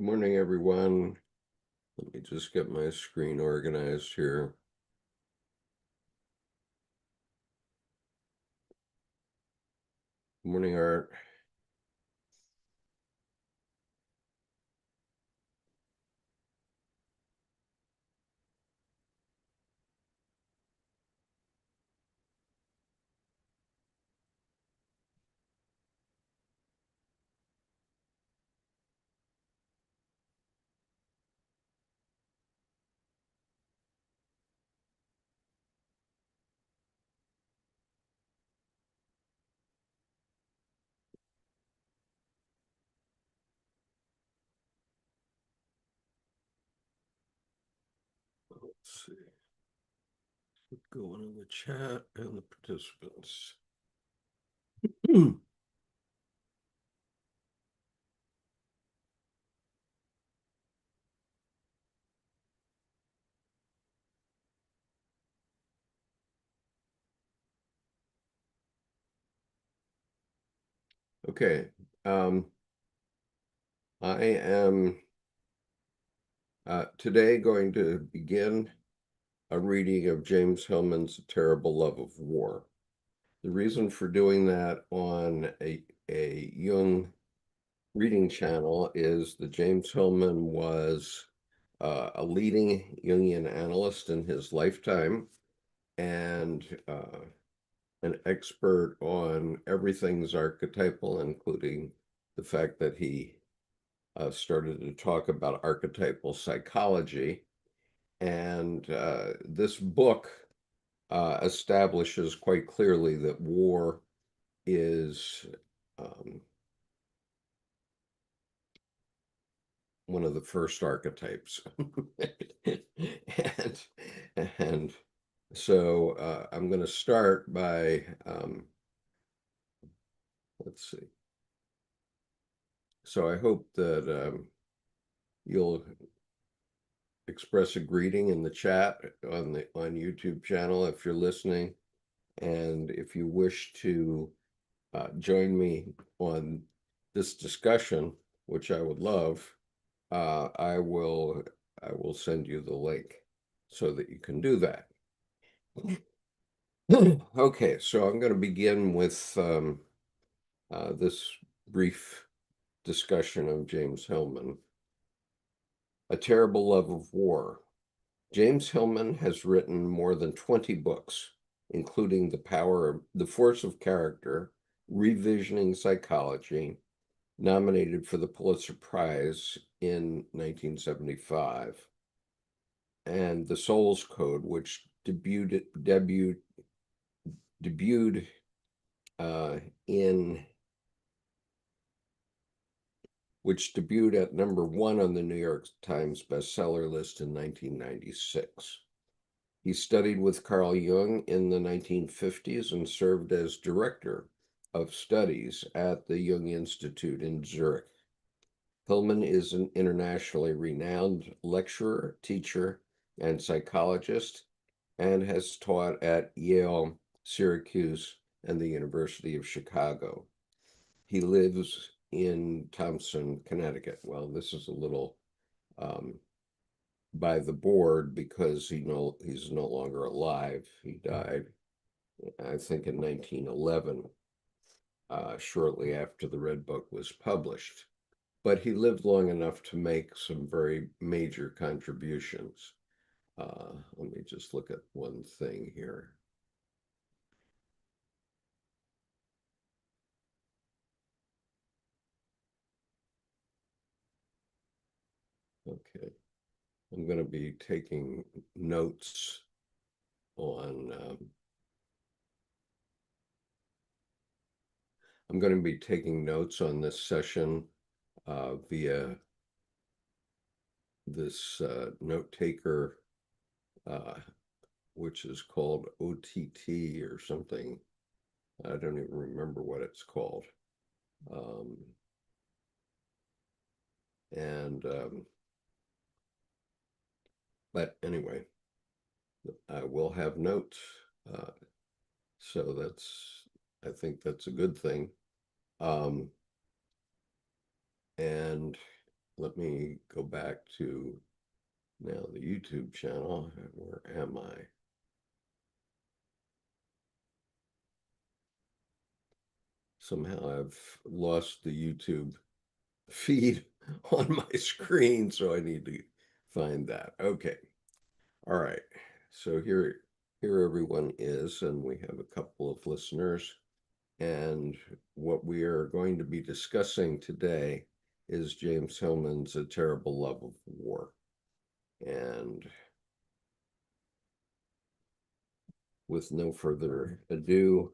Good morning, everyone. Let me just get my screen organized here. Good morning, Art. Let's see. What's going on in the chat and the participants? Okay. I am today going to begin a reading of James Hillman's A Terrible Love of War. The reason for doing that on a Jung reading channel is that James Hillman was a leading Jungian analyst in his lifetime and an expert on everything's archetypal, including the fact that he started to talk about archetypal psychology. And this book establishes quite clearly that war is one of the first archetypes. and and so I'm going to start by let's see. So I hope that you'll express a greeting in the chat on the YouTube channel if you're listening, and if you wish to join me on this discussion, which I would love, I will send you the link so that you can do that. Okay, so I'm going to begin with this brief discussion of James Hillman. A Terrible Love of War. James Hillman has written more than 20 books, including The Force of Character, Revisioning Psychology, nominated for the Pulitzer Prize in 1975, and The Soul's Code, which debuted at #1 on the New York Times bestseller list in 1996. He studied with Carl Jung in the 1950s and served as director of studies at the Jung Institute in Zurich. Hillman is an internationally renowned lecturer, teacher, and psychologist, and has taught at Yale, Syracuse, and the University of Chicago. He lives in Thompson, Connecticut. Well, this is a little by the board because he's no longer alive. He died, I think, in 1911, shortly after the Red Book was published. But he lived long enough to make some very major contributions. Let me just look at one thing here. Okay, I'm going to be taking notes on this session via this note taker, which is called OTT or something. I don't even remember what it's called. But anyway, I will have notes. So I think that's a good thing. And let me go back to now the YouTube channel. Where am I? Somehow I've lost the YouTube feed on my screen, so I need to find that. Okay. All right. So here everyone is, and we have a couple of listeners. And what we are going to be discussing today is James Hillman's A Terrible Love of War. And with no further ado,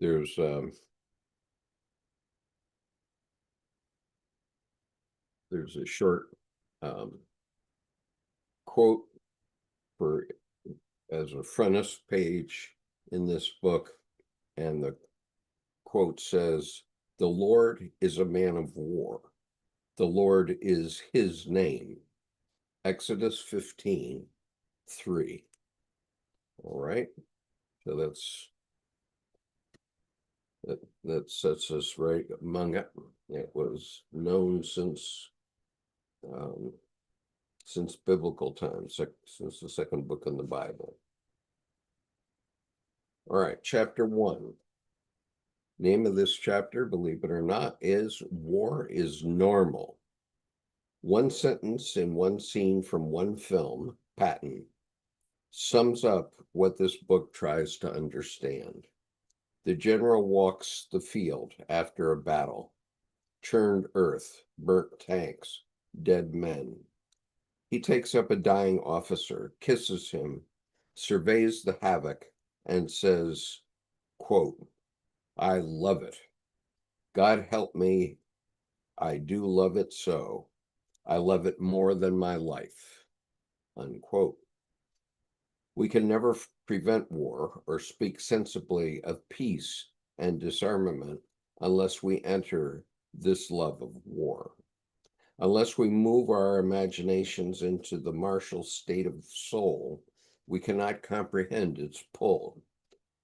there's a short quote for as a frontispiece page in this book, and the quote says, "The Lord is a man of war. The Lord is his name." Exodus 15:3. All right. So that sets us right among it. It was known since biblical times, since the second book in the Bible. All right, chapter 1. Name of this chapter, believe it or not, is War is Normal. One sentence in one scene from one film, Patton, sums up what this book tries to understand. The general walks the field after a battle. Churned earth, burnt tanks, dead men. He takes up a dying officer, kisses him, surveys the havoc, and says, quote, "I love it. God help me, I do love it so. I love it more than my life," unquote. We can never prevent war or speak sensibly of peace and disarmament unless we enter this love of war. Unless we move our imaginations into the martial state of soul, we cannot comprehend its pull.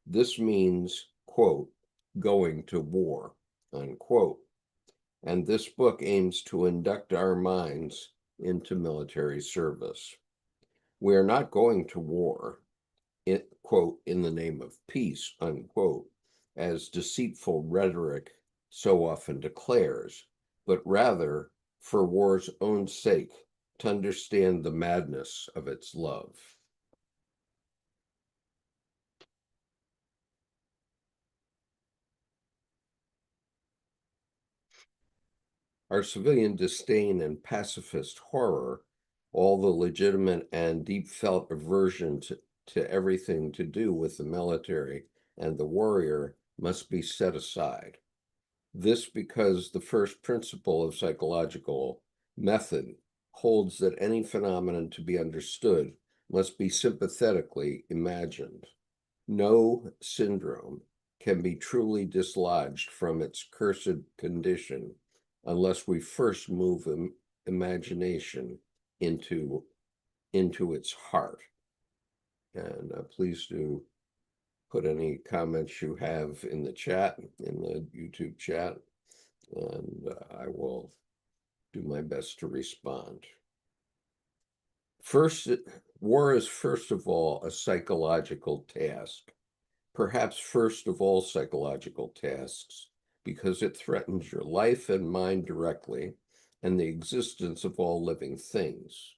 This means, quote, going to war, unquote. And this book aims to induct our minds into military service. We are not going to war, quote, in the name of peace, unquote, as deceitful rhetoric so often declares, but rather for war's own sake, to understand the madness of its love. Our civilian disdain and pacifist horror, all the legitimate and deep felt aversion to everything to do with the military and the warrior, must be set aside. This because the first principle of psychological method holds that any phenomenon to be understood must be sympathetically imagined. No syndrome can be truly dislodged from its cursed condition unless we first move imagination into its heart. And please do put any comments you have in the chat, in the YouTube chat, and I will do my best to respond. First, war is first of all a psychological task, perhaps first of all psychological tasks, because it threatens your life and mind directly and the existence of all living things.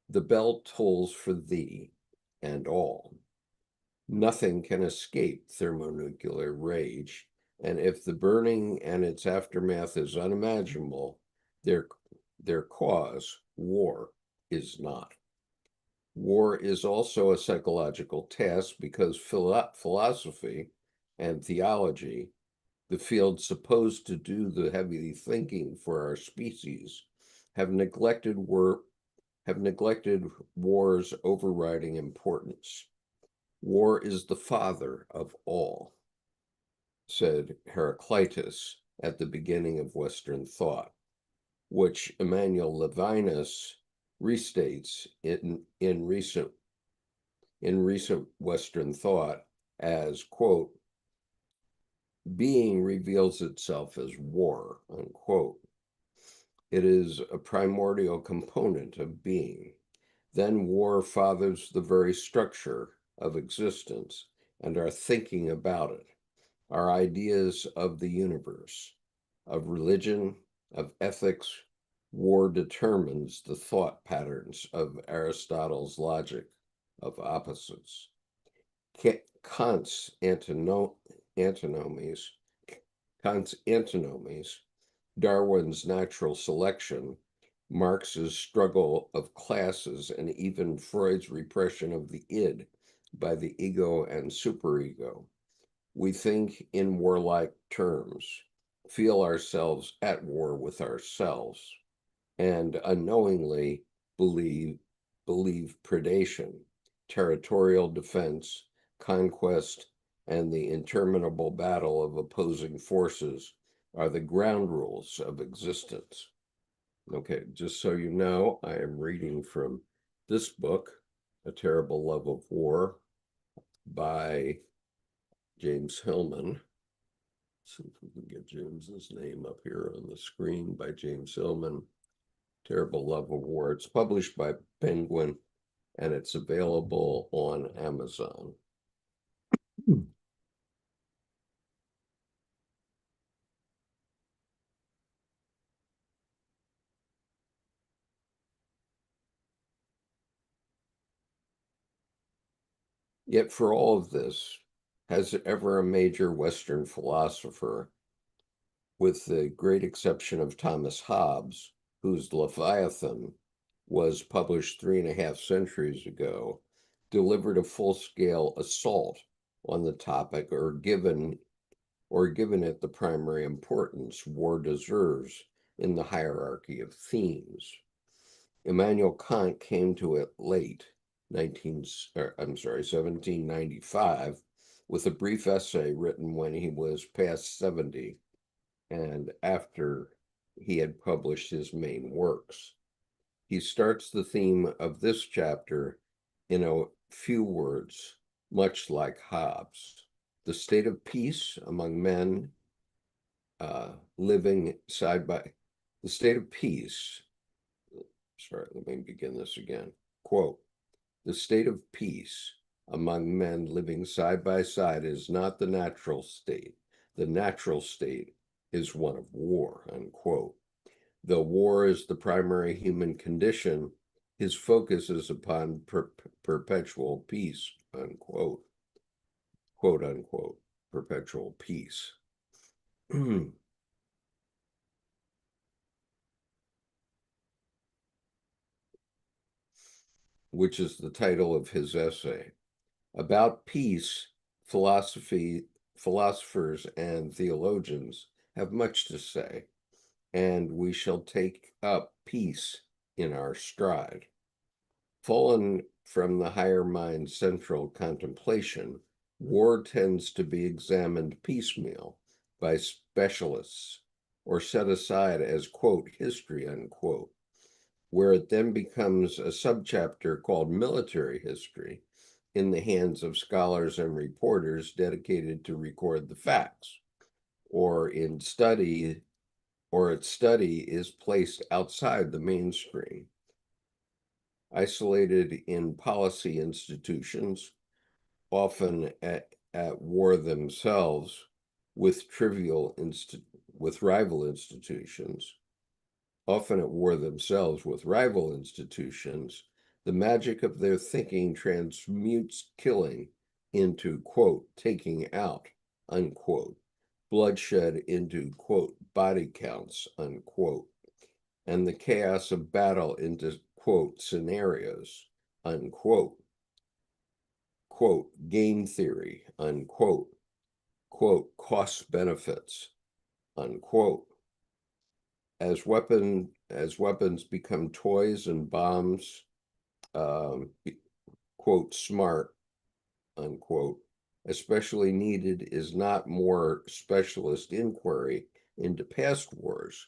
The bell tolls for thee and all. Nothing can escape thermonuclear rage, and if the burning and its aftermath is unimaginable, their cause, war, is not. War is also a psychological task because philosophy and theology, the fields supposed to do the heavy thinking for our species, have neglected war's overriding importance. War is the father of all, said Heraclitus at the beginning of Western thought, which Emmanuel Levinas restates in recent Western thought as, quote, being reveals itself as war, unquote. It is a primordial component of being. Then war fathers the very structure of existence and our thinking about it, our ideas of the universe, of religion, of ethics. War determines the thought patterns of Aristotle's logic of opposites. Kant's antinomies, Darwin's natural selection, Marx's struggle of classes, and even Freud's repression of the id by the ego and superego. We think in warlike terms, feel ourselves at war with ourselves, and unknowingly believe predation, territorial defense, conquest, and the interminable battle of opposing forces are the ground rules of existence. Okay, just so you know, I am reading from this book, A Terrible Love of War, by James Hillman. See if we can get James's name up here on the screen, by James Hillman. Terrible Love of War. It's published by Penguin, and it's available on Amazon. Yet for all of this, has ever a major Western philosopher, with the great exception of Thomas Hobbes, whose Leviathan was published 3.5 centuries ago, delivered a full-scale assault on the topic or given it the primary importance war deserves in the hierarchy of themes. Immanuel Kant came to it late, 1795, with a brief essay written when he was past 70 and after he had published his main works. He starts the theme of this chapter in a few words, much like Hobbes. The state of peace among men living side by the state of peace. Sorry, let me begin this again. Quote, the state of peace among men living side by side is not the natural state. The natural state is one of war, unquote. Though war is the primary human condition, his focus is upon perpetual peace, unquote, quote unquote, perpetual peace. Which is the title of his essay. About peace, philosophers and theologians have much to say, and we shall take up peace in our stride. Fallen from the higher mind's central contemplation, war tends to be examined piecemeal by specialists or set aside as, quote, history, unquote, where it then becomes a subchapter called military history in the hands of scholars and reporters dedicated to record the facts, or its study is placed outside the mainstream. Isolated in policy institutions, often at war themselves with rival institutions, often at war themselves with rival institutions, the magic of their thinking transmutes killing into, quote, taking out, unquote, bloodshed into, quote, body counts, unquote, and the chaos of battle into, quote, scenarios, unquote, quote, game theory, unquote, quote, cost benefits, unquote. As weapons become toys and bombs, quote, smart, unquote, especially needed is not more specialist inquiry into past wars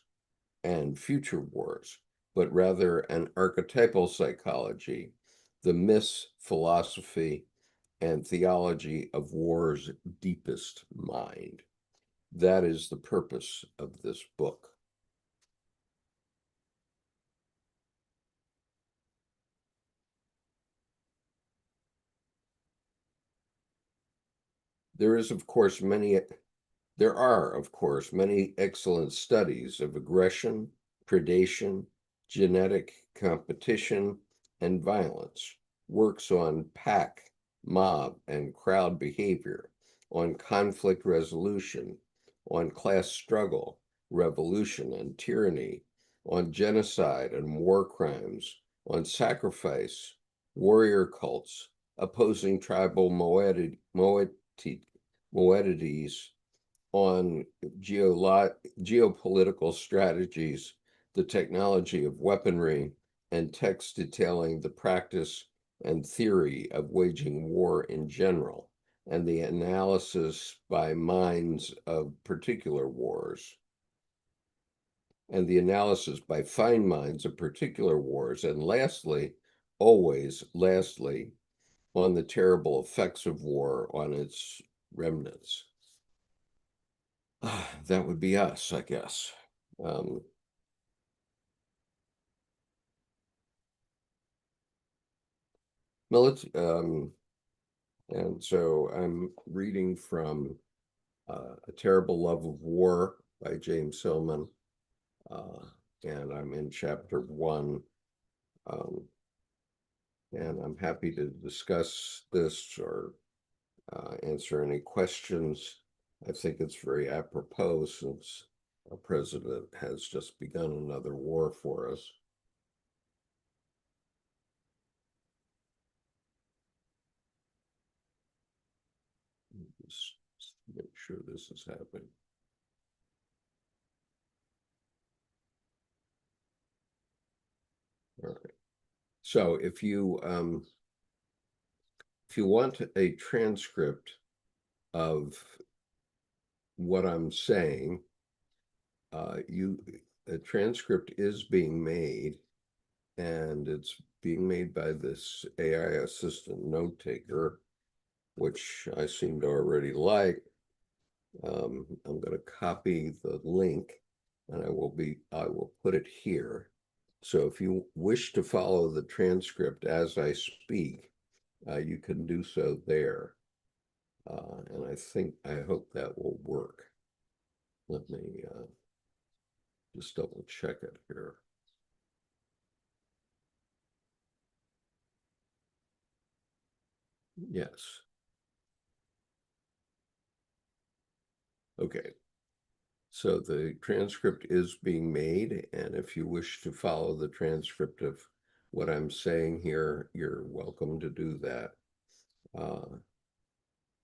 and future wars, but rather an archetypal psychology, the myths, philosophy, and theology of war's deepest mind. That is the purpose of this book. There is, of course, many There are, of course, many excellent studies of aggression, predation, genetic competition, and violence, works on pack, mob, and crowd behavior, on conflict resolution, on class struggle, revolution, and tyranny, on genocide and war crimes, on sacrifice, warrior cults, opposing tribal moieties, on geopolitical strategies, the technology of weaponry, and texts detailing the practice and theory of waging war in general, and the analysis by minds of particular wars, and the analysis by fine minds of particular wars, and lastly, always lastly, on the terrible effects of war on its remnants. That would be us, I guess. Um, and so I'm reading from A Terrible Love of War by James Hillman, uh, and I'm in chapter 1. Um, and I'm happy to discuss this or answer any questions. I think it's very apropos since our president has just begun another war for us. Just make sure this is happening. All right. So if you want a transcript of what I'm saying, you a transcript is being made, and it's being made by this AI assistant note taker, which I seem to already like. I'm going to copy the link, and I will put it here. So if you wish to follow the transcript as I speak, you can do so there. And I hope that will work. Let me just double check it here. Yes. Okay. So the transcript is being made, and if you wish to follow the transcript of what I'm saying here, you're welcome to do that.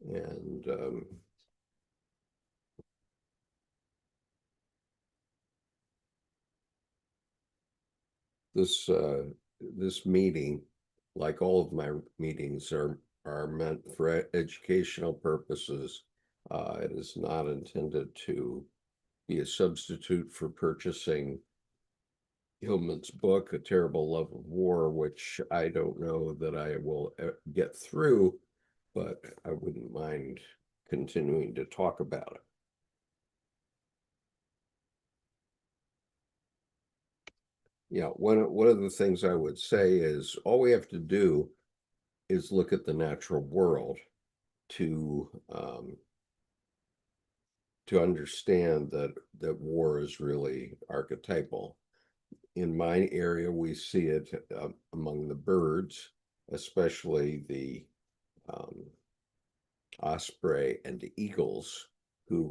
And this this meeting, like all of my meetings, are meant for educational purposes. It is not intended to be a substitute for purchasing Hillman's book, A Terrible Love of War, which I don't know that I will get through, but I wouldn't mind continuing to talk about it. Yeah, one of the things I would say is all we have to do is look at the natural world to to understand that war is really archetypal. In my area, we see it among the birds, especially the um, osprey and the eagles, who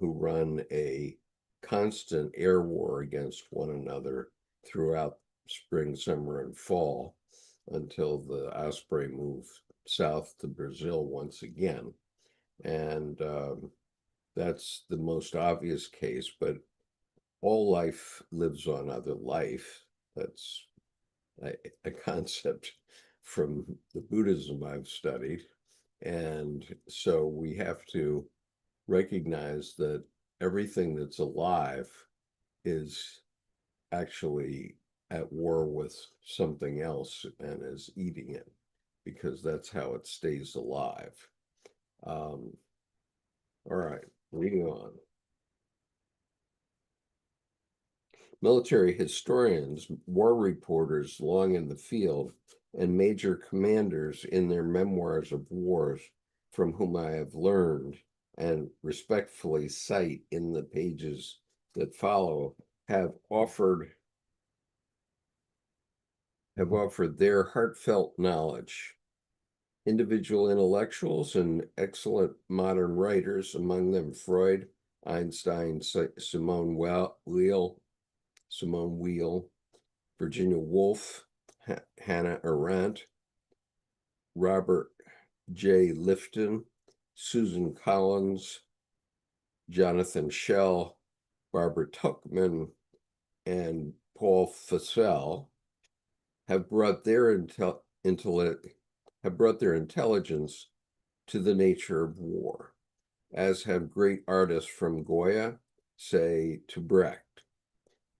run a constant air war against one another throughout spring, summer, and fall until the osprey move south to Brazil once again. And that's the most obvious case, but all life lives on other life. That's a concept from the Buddhism I've studied. And so we have to recognize that everything that's alive is actually at war with something else and is eating it because that's how it stays alive. All right, reading on. Military historians, war reporters long in the field, and major commanders in their memoirs of wars from whom I have learned and respectfully cite in the pages that follow have offered their heartfelt knowledge. Individual intellectuals and excellent modern writers, among them Freud, Einstein, Simone Weil, Virginia Woolf, Hannah Arendt, Robert J. Lifton, Susan Collins, Jonathan Schell, Barbara Tuchman, and Paul Fussell have brought their intelligence to the nature of war, as have great artists from Goya, say, to Brecht.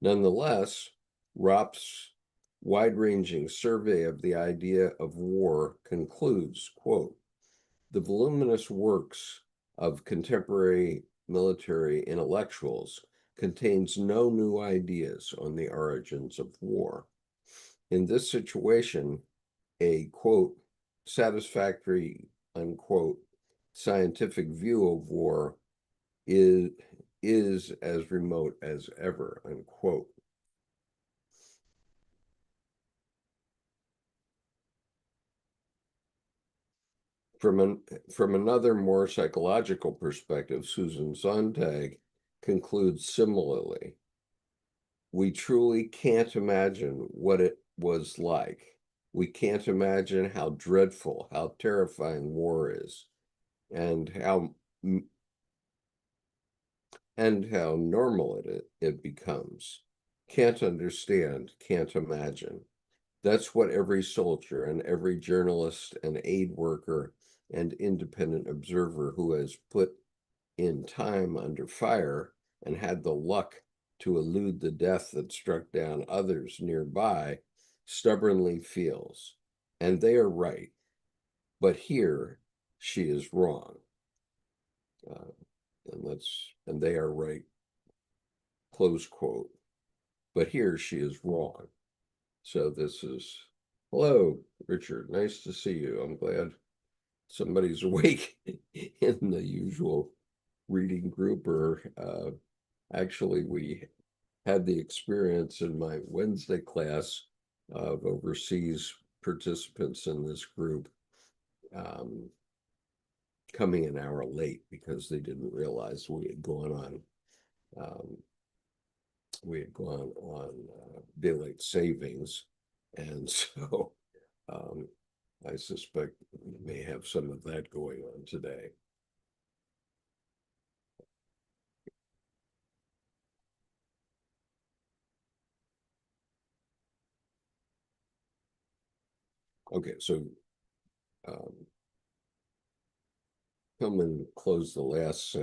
Nonetheless, Ropp's wide-ranging survey of the idea of war concludes, quote, the voluminous works of contemporary military intellectuals contains no new ideas on the origins of war. In this situation, a, quote, satisfactory, unquote, scientific view of war is as remote as ever, unquote. From another more psychological perspective, Susan Sontag concludes similarly. We truly can't imagine what it was like. We can't imagine how dreadful, how terrifying war is, and how normal it becomes. Can't understand, can't imagine. That's what every soldier and every journalist and aid worker and independent observer who has put in time under fire and had the luck to elude the death that struck down others nearby stubbornly feels. And they are right. But here she is wrong. And they are right, close quote. But here she is wrong. So this is, hello, Richard. Nice to see you. I'm glad somebody's awake in the usual reading group, or actually we had the experience in my Wednesday class of overseas participants in this group coming an hour late because they didn't realize we had gone on daylight savings, and so I suspect we may have some of that going on today. Okay, so Hillman closed the last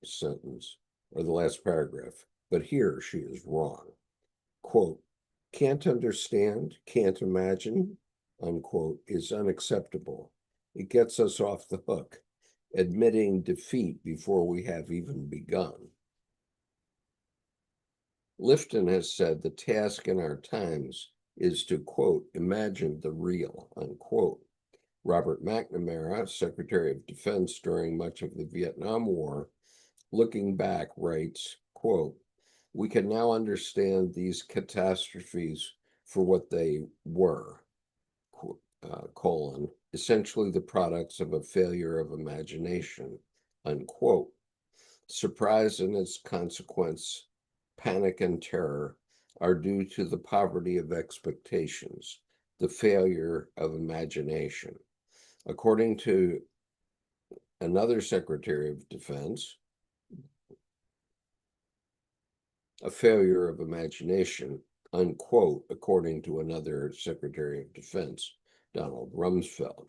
sentence or the last paragraph, but here she is wrong. Quote, can't understand, can't imagine, unquote, is unacceptable. It gets us off the hook, admitting defeat before we have even begun. Lifton has said the task in our times is to, quote, imagine the real, unquote. Robert McNamara, Secretary of Defense during much of the Vietnam War, looking back, writes, quote, we can now understand these catastrophes for what they were, essentially the products of a failure of imagination, unquote. Surprise and its consequence, panic and terror, are due to the poverty of expectations, the failure of imagination. According to another Secretary of Defense, a failure of imagination, unquote, according to another Secretary of Defense, Donald Rumsfeld.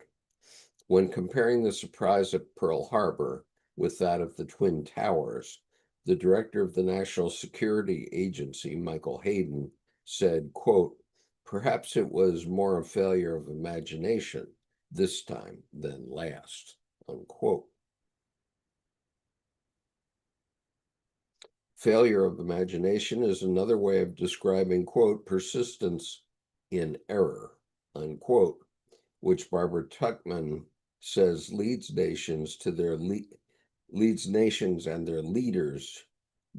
When comparing the surprise at Pearl Harbor with that of the Twin Towers, the director of the National Security Agency, Michael Hayden, said, quote, perhaps it was more a failure of imagination this time than last, unquote. Failure of imagination is another way of describing, quote, persistence in error, unquote, which Barbara Tuchman says leads nations and their leaders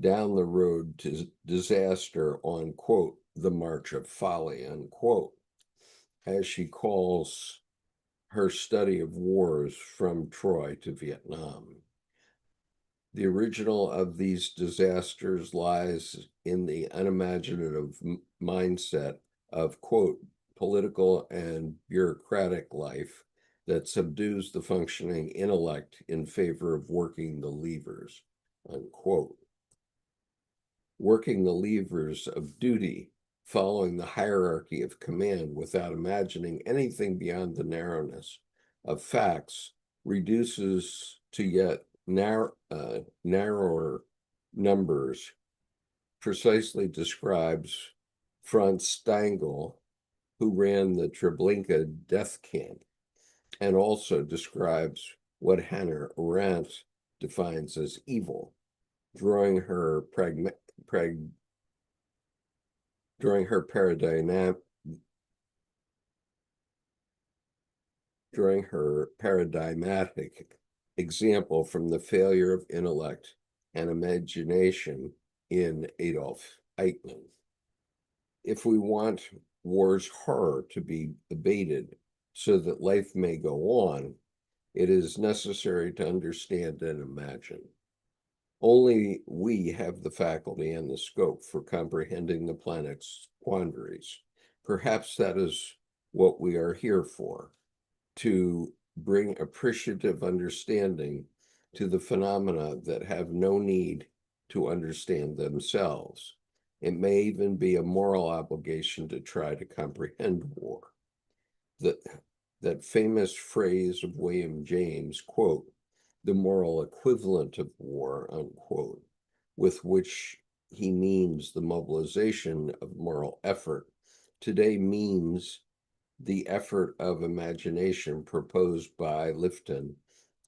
down the road to disaster on, quote, the march of folly, unquote, as she calls her study of wars from Troy to Vietnam. The original of these disasters lies in the unimaginative mindset of, quote, political and bureaucratic life that subdues the functioning intellect in favor of working the levers, unquote. Working the levers of duty, following the hierarchy of command without imagining anything beyond the narrowness of facts, reduces to yet narrower numbers, precisely describes Franz Stangl, who ran the Treblinka death camp, and also describes what Hannah Arendt defines as evil, drawing her paradigmatic example from the failure of intellect and imagination in Adolf Eichmann. If we want war's horror to be abated so that life may go on, it is necessary to understand and imagine. Only we have the faculty and the scope for comprehending the planet's quandaries. Perhaps that is what we are here for, to bring appreciative understanding to the phenomena that have no need to understand themselves. It may even be a moral obligation to try to comprehend war. That famous phrase of William James, quote, the moral equivalent of war, unquote, with which he means the mobilization of moral effort, today means the effort of imagination proposed by Lifton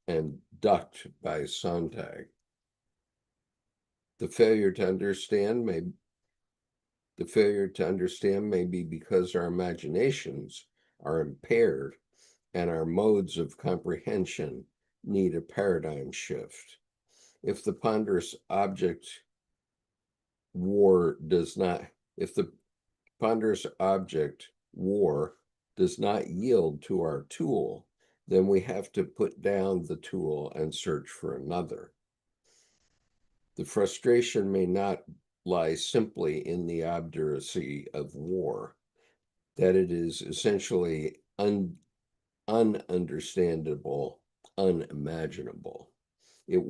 and ducked by Sontag. The failure to understand may be because our imaginations are impaired and our modes of comprehension need a paradigm shift. If the ponderous object war does not yield to our tool, then we have to put down the tool and search for another. The frustration may not lie simply in the obduracy of war, that it is essentially ununderstandable, unimaginable. It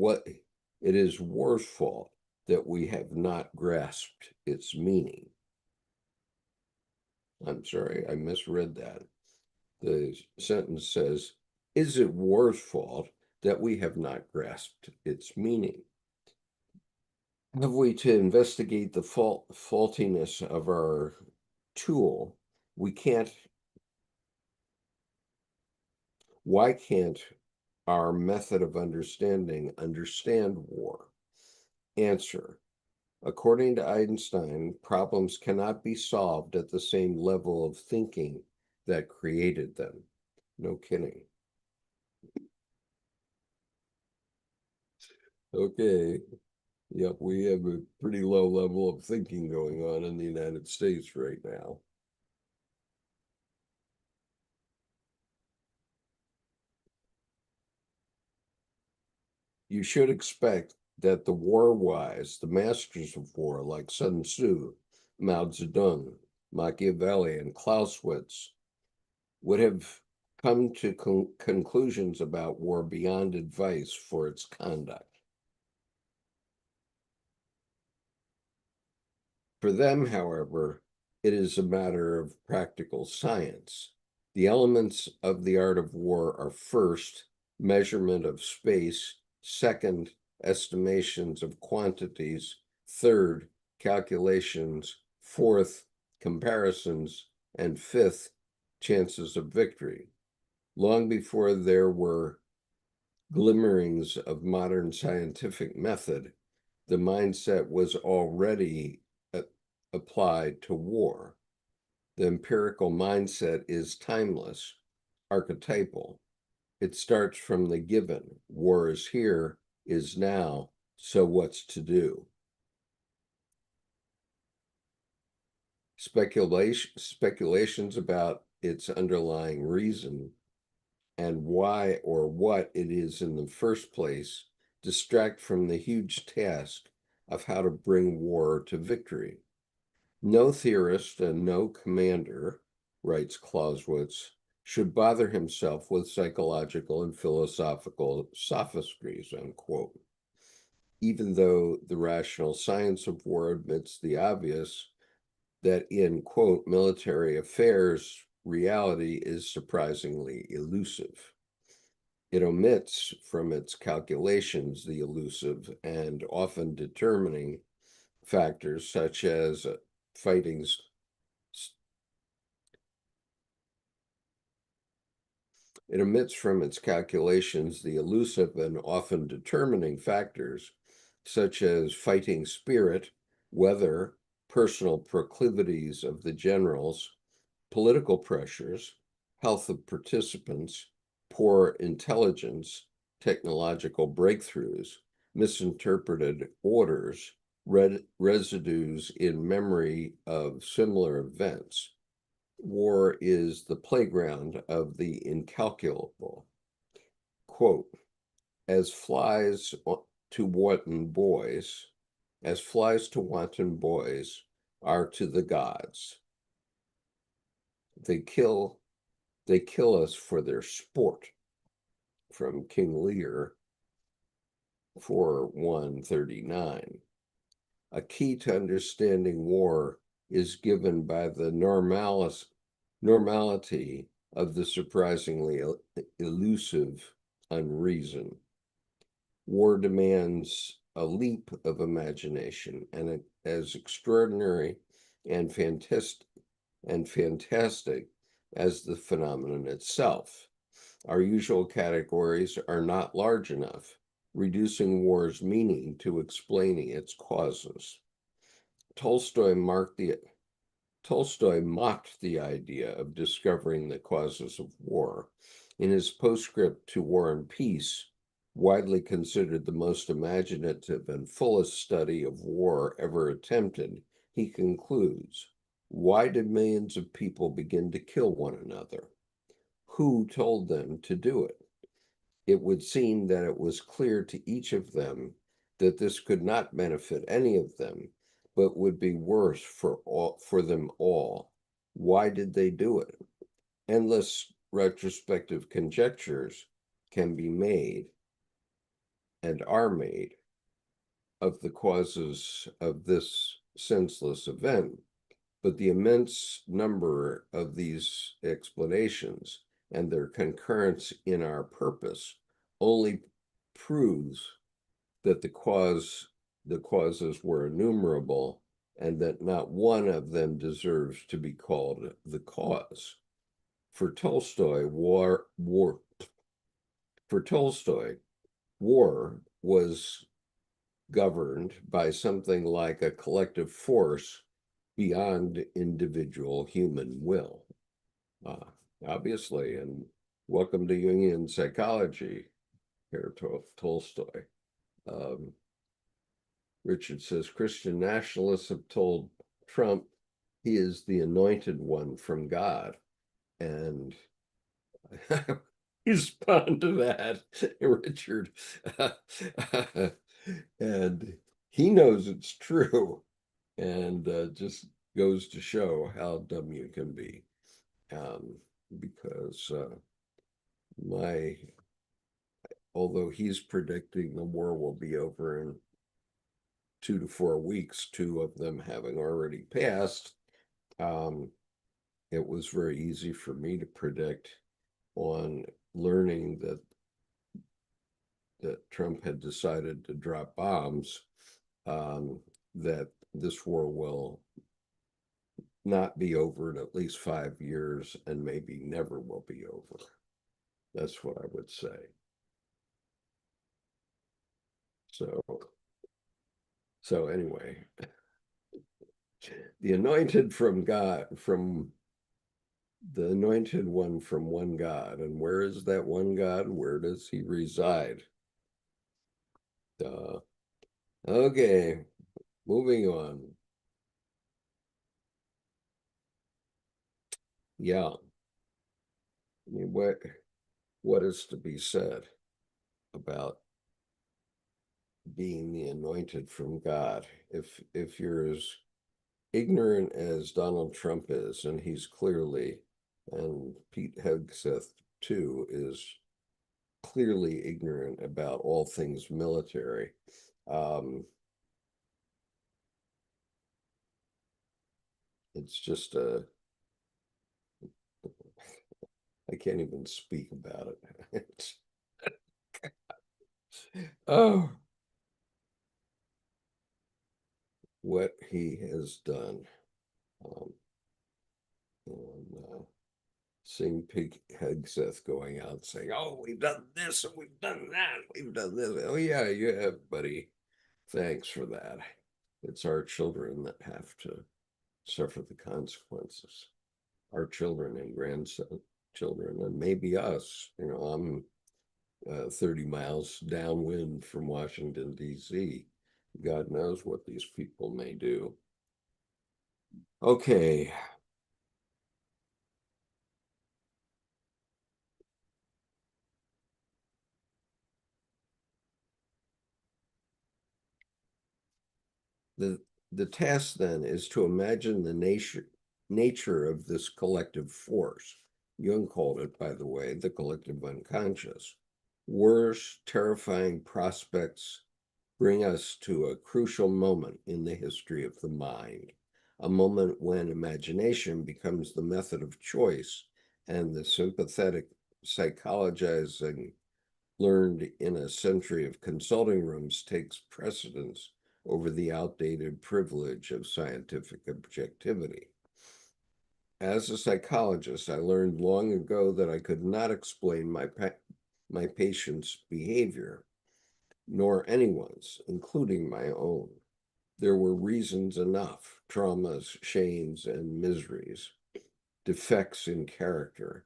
is war's fault that we have not grasped its meaning. I'm sorry, I misread that. The sentence says, is it war's fault that we have not grasped its meaning? Have we to investigate the faultiness of our tool? Why can't our method of understanding understand war? Answer. According to Einstein, problems cannot be solved at the same level of thinking that created them. No kidding. Okay. Yep, we have a pretty low level of thinking going on in the United States right now. You should expect that the war-wise, the masters of war like Sun Tzu, Mao Zedong, Machiavelli, and Clausewitz would have come to conclusions about war beyond advice for its conduct. For them, however, it is a matter of practical science. The elements of the art of war are first, measurement of space, second, estimations of quantities, third, calculations, fourth, comparisons, and fifth, chances of victory. Long before there were glimmerings of modern scientific method, the mindset was already applied to war. The empirical mindset is timeless, archetypal. It starts from the given. War is here, is now, so what's to do? Speculations about its underlying reason and why or what it is in the first place distract from the huge task of how to bring war to victory. No theorist and no commander, writes Clausewitz, should bother himself with psychological and philosophical sophistries, unquote. Even though the rational science of war admits the obvious that in, quote, military affairs, reality is surprisingly elusive. It omits from its calculations the elusive and often determining factors such as fighting's It omits from its calculations the elusive and often determining factors such as fighting spirit, weather, personal proclivities of the generals, political pressures, health of participants, poor intelligence, technological breakthroughs, misinterpreted orders, residues in memory of similar events. War is the playground of the incalculable. Quote, as flies to wanton boys, as flies to wanton boys are to the gods. They kill us for their sport, from King Lear 4:139. A key to understanding war is given by the normality of the surprisingly elusive unreason. War demands a leap of imagination, and as extraordinary and fantastic as the phenomenon itself. Our usual categories are not large enough, reducing war's meaning to explaining its causes. Tolstoy mocked the idea of discovering the causes of war. In his postscript to War and Peace, widely considered the most imaginative and fullest study of war ever attempted, he concludes, why did millions of people begin to kill one another? Who told them to do it? It would seem that it was clear to each of them that this could not benefit any of them, but would be worse for them all. Why did they do it? Endless retrospective conjectures can be made and are made of the causes of this senseless event, but the immense number of these explanations and their concurrence in our purpose only proves that the causes were innumerable and that not one of them deserves to be called the cause. For Tolstoy, war was governed by something like a collective force beyond individual human will. Obviously, and welcome to Jungian Psychology, here, Tolstoy. Richard says, Christian nationalists have told Trump he is the anointed one from God. And respond to that, Richard. And he knows it's true. And just goes to show how dumb you can be. Because although he's predicting the war will be over in 2 to 4 weeks, 2 of them having already passed, it was very easy for me to predict on learning that Trump had decided to drop bombs, that this war will not be over in at least 5 years and maybe never will be over. That's what I would say. So So anyway, the anointed from God, from the anointed one from one God. And where is that one God? Where does he reside? Okay, moving on. Yeah, I mean, what is to be said about being the anointed from God? If you're as ignorant as Donald Trump is, and he's clearly, and Pete Hegseth too, is clearly ignorant about all things military. Um, it's just I can't even speak about it. It's, oh, what he has done. Um, and seeing Pete Hegseth going out saying, "Oh, we've done this and we've done that, we've done this." Oh yeah, you have, buddy. Thanks for that. It's our children that have to suffer the consequences. Our children and grandchildren, and maybe us. You know, I'm 30 miles downwind from Washington, D.C. God knows what these people may do. Okay. The, the task then is to imagine the nature of this collective force. Jung called it, by the way, the collective unconscious. Worse, terrifying prospects bring us to a crucial moment in the history of the mind, a moment when imagination becomes the method of choice and the sympathetic psychologizing learned in a century of consulting rooms takes precedence over the outdated privilege of scientific objectivity. As a psychologist, I learned long ago that I could not explain my patient's behavior, nor anyone's, including my own. There were reasons enough: traumas, shames, and miseries, defects in character,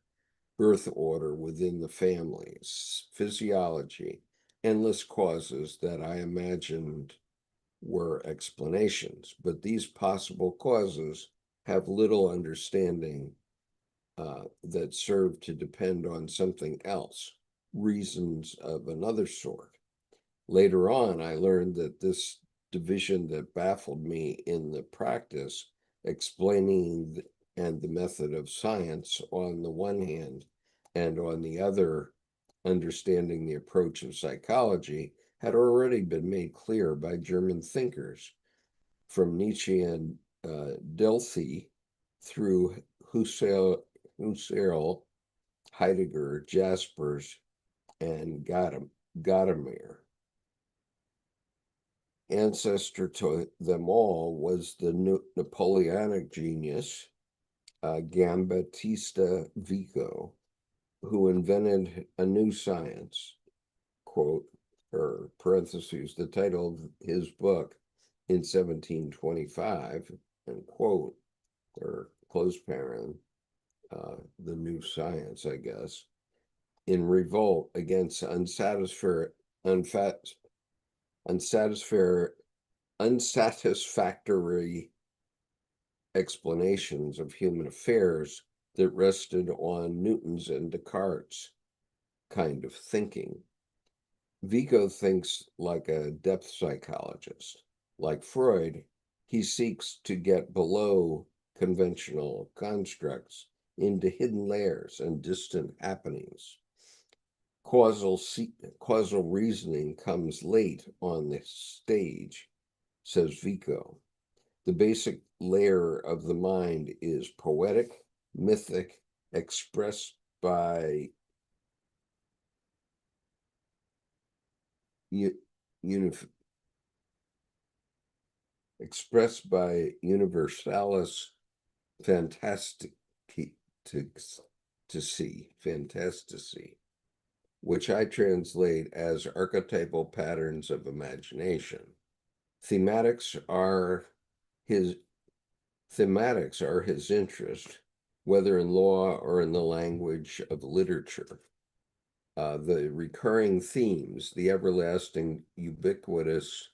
birth order within the families, physiology, endless causes that I imagined were explanations. But these possible causes have little understanding that serve to depend on something else, reasons of another sort. Later on, I learned that this division that baffled me in the practice, explaining and the method of science on the one hand, and on the other, understanding the approach of psychology, had already been made clear by German thinkers from Nietzsche and Delphi through Husserl, Heidegger, Jaspers, and Gadamer. Ancestor to them all was the Napoleonic genius, Gambbattista Vico, who invented a new science, quote, or parentheses, the title of his book in 1725, and quote, or close parent, the new science, I guess, in revolt against unsatisfactory unsatisfactory explanations of human affairs that rested on Newton's and Descartes' kind of thinking. Vico thinks like a depth psychologist. Like Freud, he seeks to get below conventional constructs into hidden layers and distant happenings. Causal reasoning comes late on the stage, says Vico. The basic layer of the mind is poetic, mythic, expressed by unif- expressed by universalis fantastic to see, fantasticity, which I translate as archetypal patterns of imagination. Thematics are his thematics are his interest, whether in law or in the language of literature. The recurring themes, the everlasting, ubiquitous,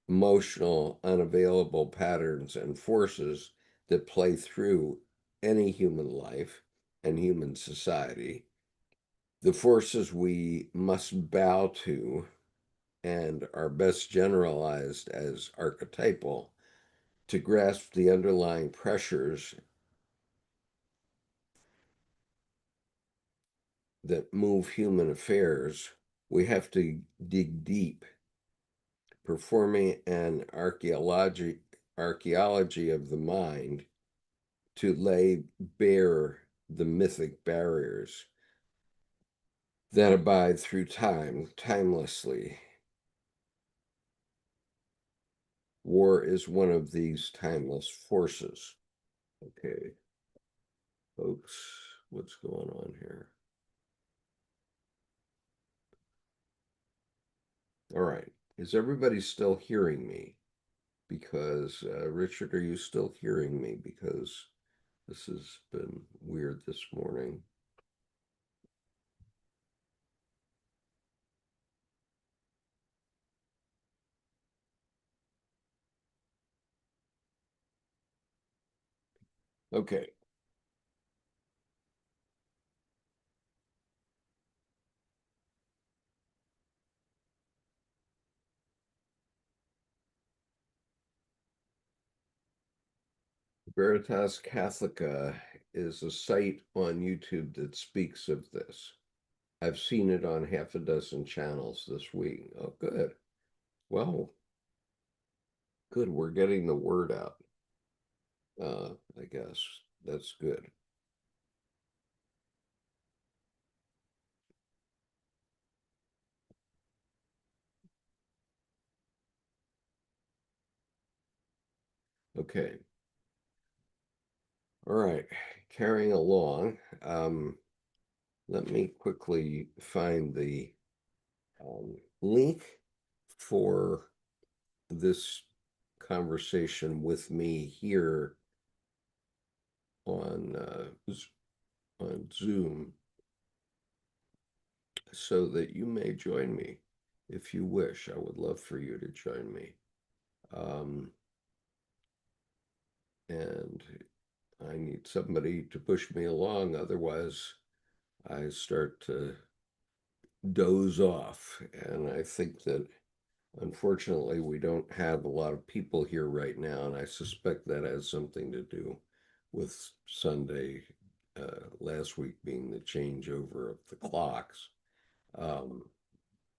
emotional, unavailable patterns and forces that play through any human life and human society, the forces we must bow to and are best generalized as archetypal to grasp the underlying pressures that move human affairs, we have to dig deep, performing an archaeology of the mind to lay bare the mythic barriers that abide through time, timelessly. War is one of these timeless forces. Okay, folks, what's going on here? All right, is everybody still hearing me? Because, Richard, are you still hearing me? Because this has been weird this morning. Okay. Veritas Catholica is a site on YouTube that speaks of this. I've seen it on half a dozen channels this week. Oh, good. Well, good. We're getting the word out. I guess that's good. Okay. All right. Carrying along. Let me quickly find the link for this conversation with me here on Zoom so that you may join me if you wish. I would love for you to join me. Um, and I need somebody to push me along, otherwise, I start to doze off. And I think that unfortunately, we don't have a lot of people here right now, and I suspect that has something to do with Sunday last week being the changeover of the clocks. Um,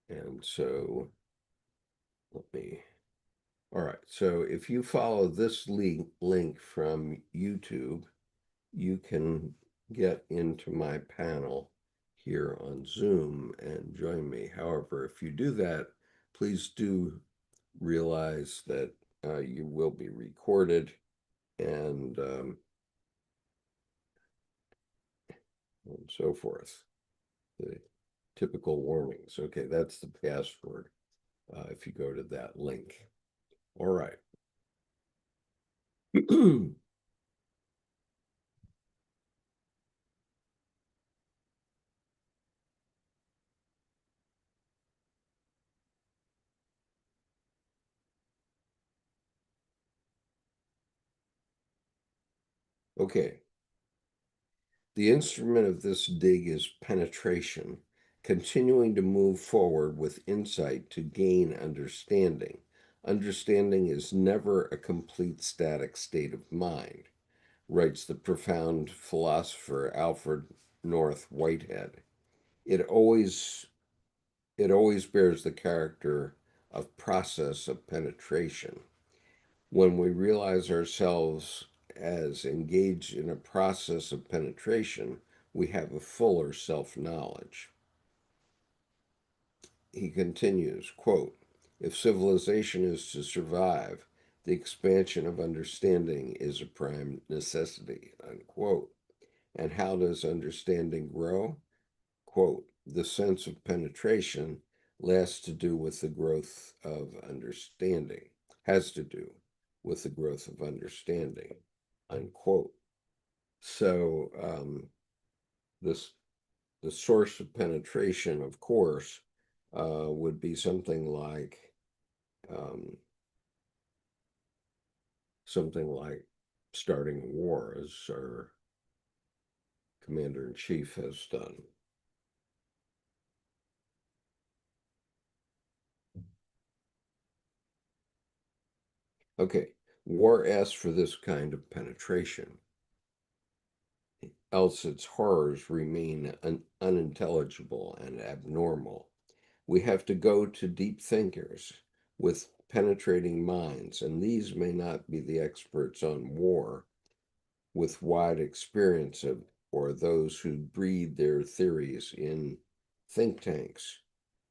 and so let me. All right. So if you follow this link from YouTube, you can get into my panel here on Zoom and join me. However, if you do that, please do realize that you will be recorded and and so forth. The typical warnings. Okay, that's the password if you go to that link. All right. Okay. The instrument of this dig is penetration, continuing to move forward with insight to gain understanding. Understanding is never a complete static state of mind, writes the profound philosopher Alfred North Whitehead. It always it always bears the character of process of penetration. When we realize ourselves as engaged in a process of penetration, we have a fuller self-knowledge. He continues, quote, if civilization is to survive, the expansion of understanding is a prime necessity, unquote. And how does understanding grow? Quote, the sense of penetration less to do with the growth of understanding, has to do with the growth of understanding, unquote. So this the source of penetration, of course, would be um, something like starting a war, as our commander-in-chief has done. Okay, war asks for this kind of penetration, else its horrors remain unintelligible and abnormal. We have to go to deep thinkers with penetrating minds, and these may not be the experts on war with wide experience of, or those who breed their theories in think tanks.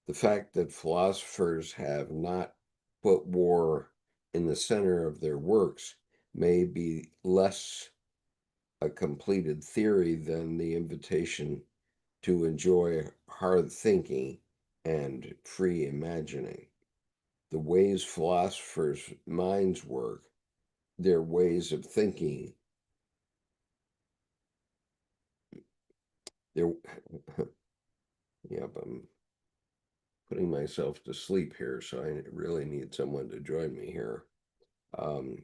The fact that philosophers have not put war in the center of their works may be less a completed theory than the invitation to enjoy hard thinking and free imagining. The ways philosophers' minds work, their ways of thinking, their yep, I'm putting myself to sleep here, so I really need someone to join me here. Um,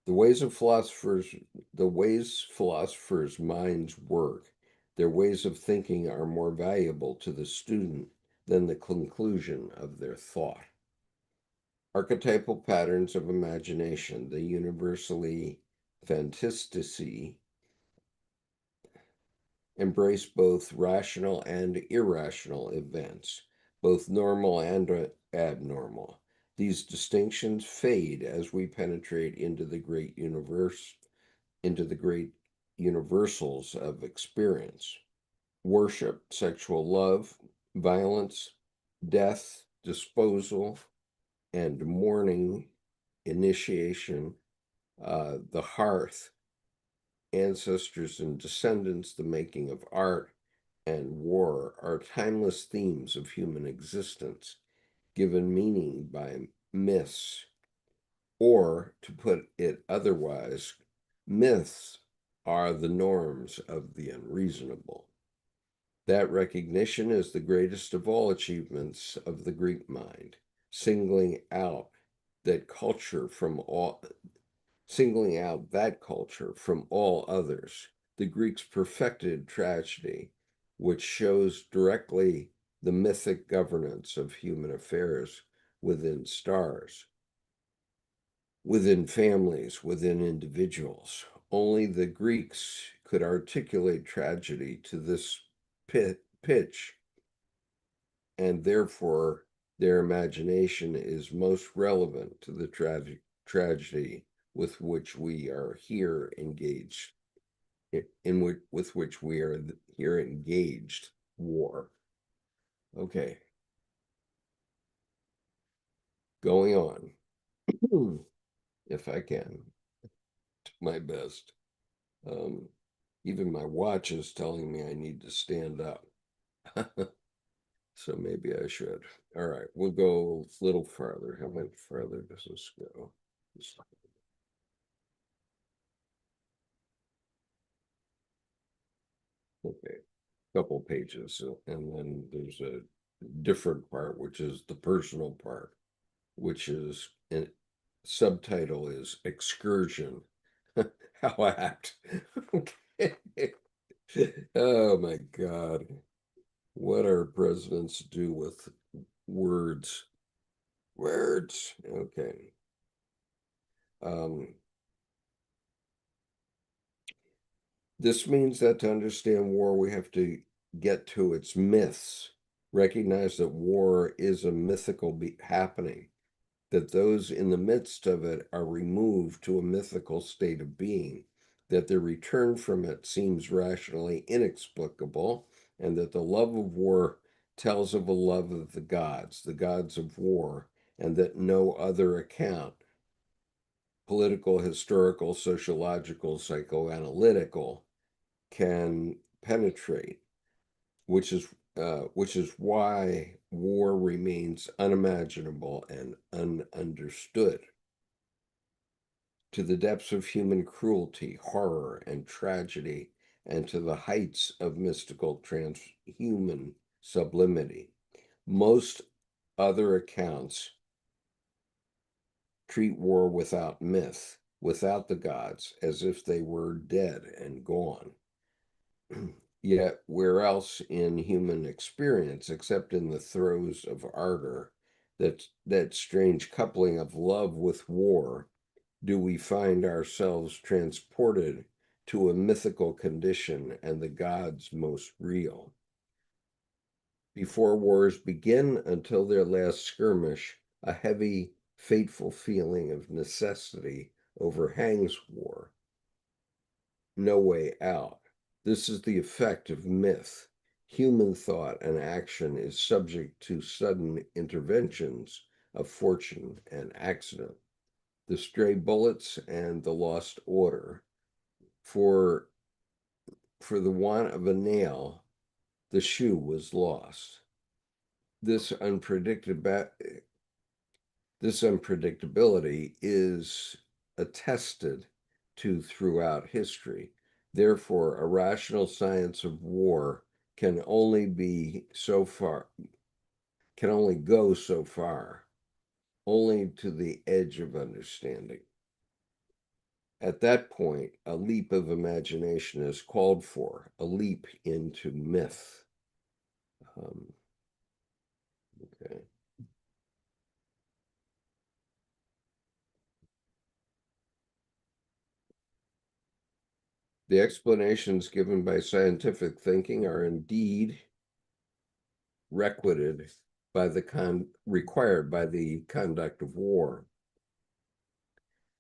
the ways of philosophers, the ways philosophers' minds work, their ways of thinking are more valuable to the student than the conclusion of their thought. Archetypal patterns of imagination, the universally fantasticity, embrace both rational and irrational events, both normal and abnormal. These distinctions fade as we penetrate into the great universals of experience. Worship, sexual love, violence, death, disposal, and mourning, initiation, the hearth, ancestors and descendants, the making of art, and war are timeless themes of human existence, given meaning by myths, or to put it otherwise, myths are the norms of the unreasonable. That recognition is the greatest of all achievements of the Greek mind, singling out that culture from all singling out that culture from all others. The Greeks perfected tragedy, which shows directly the mythic governance of human affairs within stars, within families, within individuals. Only the Greeks could articulate tragedy to this pitch, and therefore their imagination is most relevant to the tragedy with which we are here engaged, with which we are here engaged, war. Okay, going on. If I can, my best. Um, Even my watch is telling me I need to stand up. So maybe I should. All right, we'll go a little farther. How much farther does this go? Okay, couple pages, and then there's a different part, which is the personal part, which is subtitle is excursion. How apt. Okay. Oh my God. What our presidents do with words. Words. Okay. Um, this means that to understand war, we have to get to its myths, recognize that war is a mythical happening, that those in the midst of it are removed to a mythical state of being, that their return from it seems rationally inexplicable, and that the love of war tells of a love of the gods of war, and that no other account, political, historical, sociological, psychoanalytical, can penetrate, which is which is why war remains unimaginable and ununderstood. To the depths of human cruelty, horror, and tragedy, and to the heights of mystical transhuman sublimity. Most other accounts treat war without myth, without the gods, as if they were dead and gone. Yet, where else in human experience, except in the throes of ardor, that strange coupling of love with war, do we find ourselves transported to a mythical condition and the gods most real? Before wars begin until their last skirmish, a heavy, fateful feeling of necessity overhangs war. No way out. This is the effect of myth. Human thought and action is subject to sudden interventions of fortune and accident. The stray bullets and the lost order. For the want of a nail, the shoe was lost. This unpredictability is attested to throughout history. Therefore, a rational science of war can only go so far, only to the edge of understanding. At that point, a leap of imagination is called for, a leap into myth. Okay. The explanations given by scientific thinking are indeed required by the conduct of war.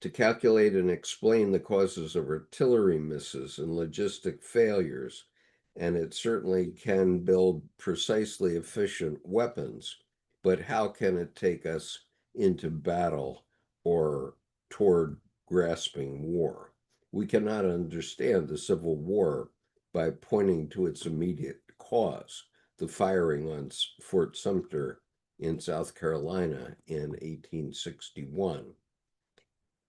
To calculate and explain the causes of artillery misses and logistic failures, and it certainly can build precisely efficient weapons, but how can it take us into battle or toward grasping war? We cannot understand the Civil War by pointing to its immediate cause, the firing on Fort Sumter in South Carolina in 1861,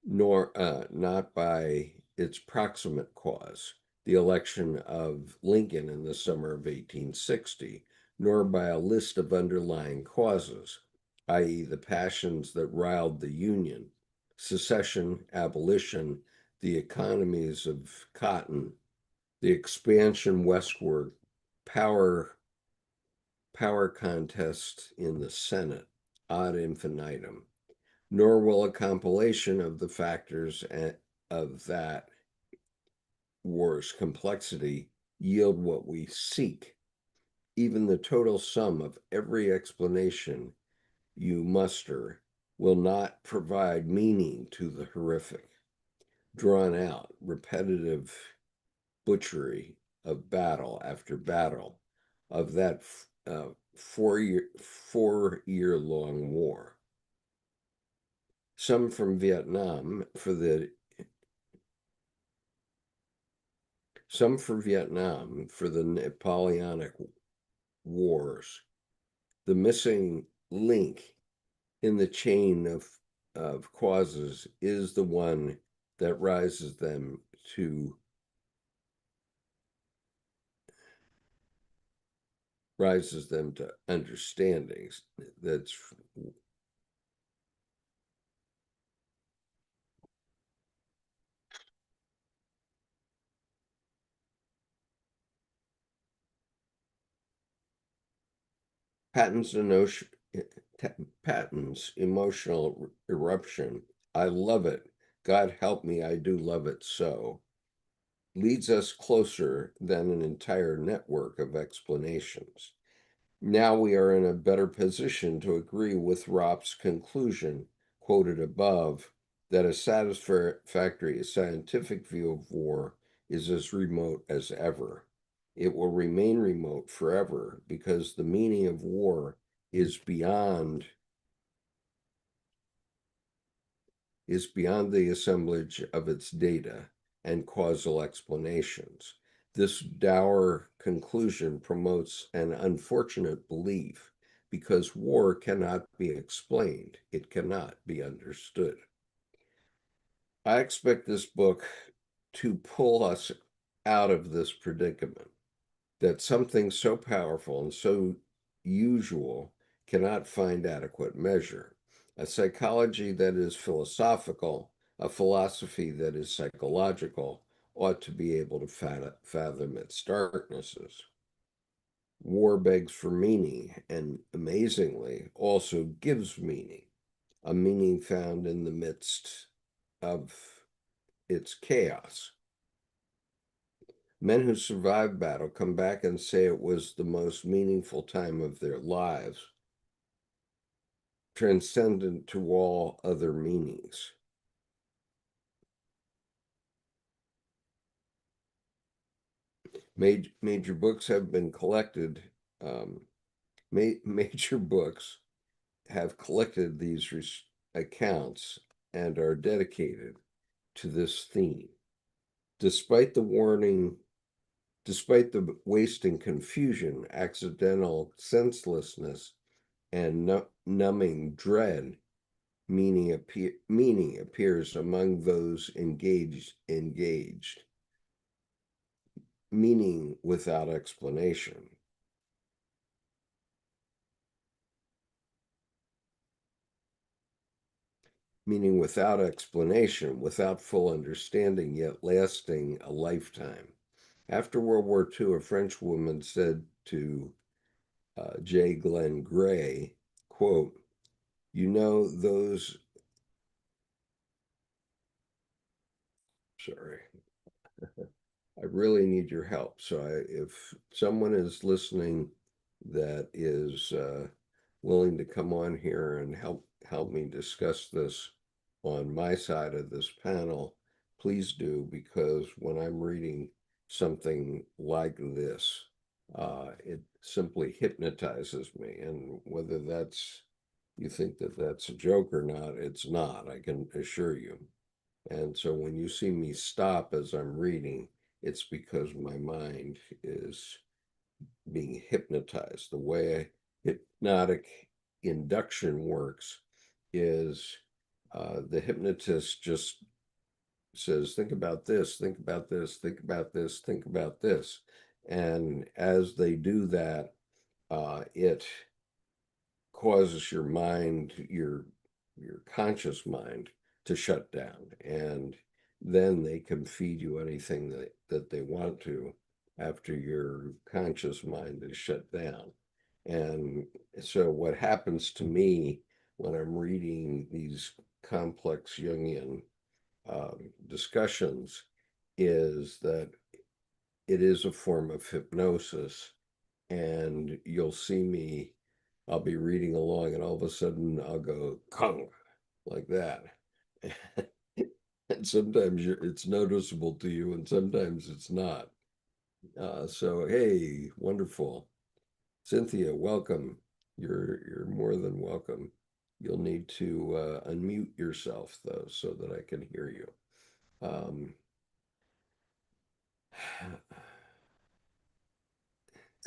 nor not by its proximate cause, the election of Lincoln in the summer of 1860, nor by a list of underlying causes, i.e., the passions that riled the Union, secession, abolition, the economies of cotton, the expansion westward, power contest in the Senate, ad infinitum, nor will a compilation of the factors of that war's complexity yield what we seek. Even the total sum of every explanation you muster will not provide meaning to the horrific, drawn out, repetitive butchery of battle after battle of that 4-year long war. Some for Vietnam for the Napoleonic Wars. The missing link in the chain of causes is the one that rises them to understandings. That's Patton's emotional eruption. I love it. God help me, I do love it so. Leads us closer than an entire network of explanations. Now we are in a better position to agree with Ropp's conclusion, quoted above, that a satisfactory scientific view of war is as remote as ever. It will remain remote forever because the meaning of war is beyond the assemblage of its data and causal explanations. This dour conclusion promotes an unfortunate belief because war cannot be explained, it cannot be understood. I expect this book to pull us out of this predicament that something so powerful and so usual cannot find adequate measure. A psychology that is philosophical, a philosophy that is psychological, ought to be able to fathom its darknesses. War begs for meaning and, amazingly, also gives meaning, a meaning found in the midst of its chaos. Men who survive battle come back and say it was the most meaningful time of their lives, transcendent to all other meanings. Major books have been collected. Major books have collected these accounts and are dedicated to this theme. Despite the warning, despite the wasting confusion, accidental senselessness, and numbing dread, meaning appears among those engaged, meaning without explanation. Meaning without explanation, without full understanding, yet lasting a lifetime. After World War II, a French woman said to J. Glenn Gray, quote, you know, sorry, I really need your help. So if someone is listening that is willing to come on here and help me discuss this on my side of this panel, please do, because when I'm reading something like this, it simply hypnotizes me. And whether you think that that's a joke or not, it's not, I can assure you. And so when you see me stop as I'm reading, it's because my mind is being hypnotized. The way hypnotic induction works is the hypnotist just says, think about this, think about this, think about this, think about this. And as they do that, it causes your mind, your conscious mind, to shut down, and then they can feed you anything that they want to after your conscious mind is shut down. And so what happens to me when I'm reading these complex Jungian discussions is that it is a form of hypnosis, and you'll see me, I'll be reading along and all of a sudden I'll go kung like that. And sometimes it's noticeable to you and sometimes it's not. So hey, wonderful. Cynthia, welcome. You're more than welcome. You'll need to unmute yourself though so that I can hear you. Um,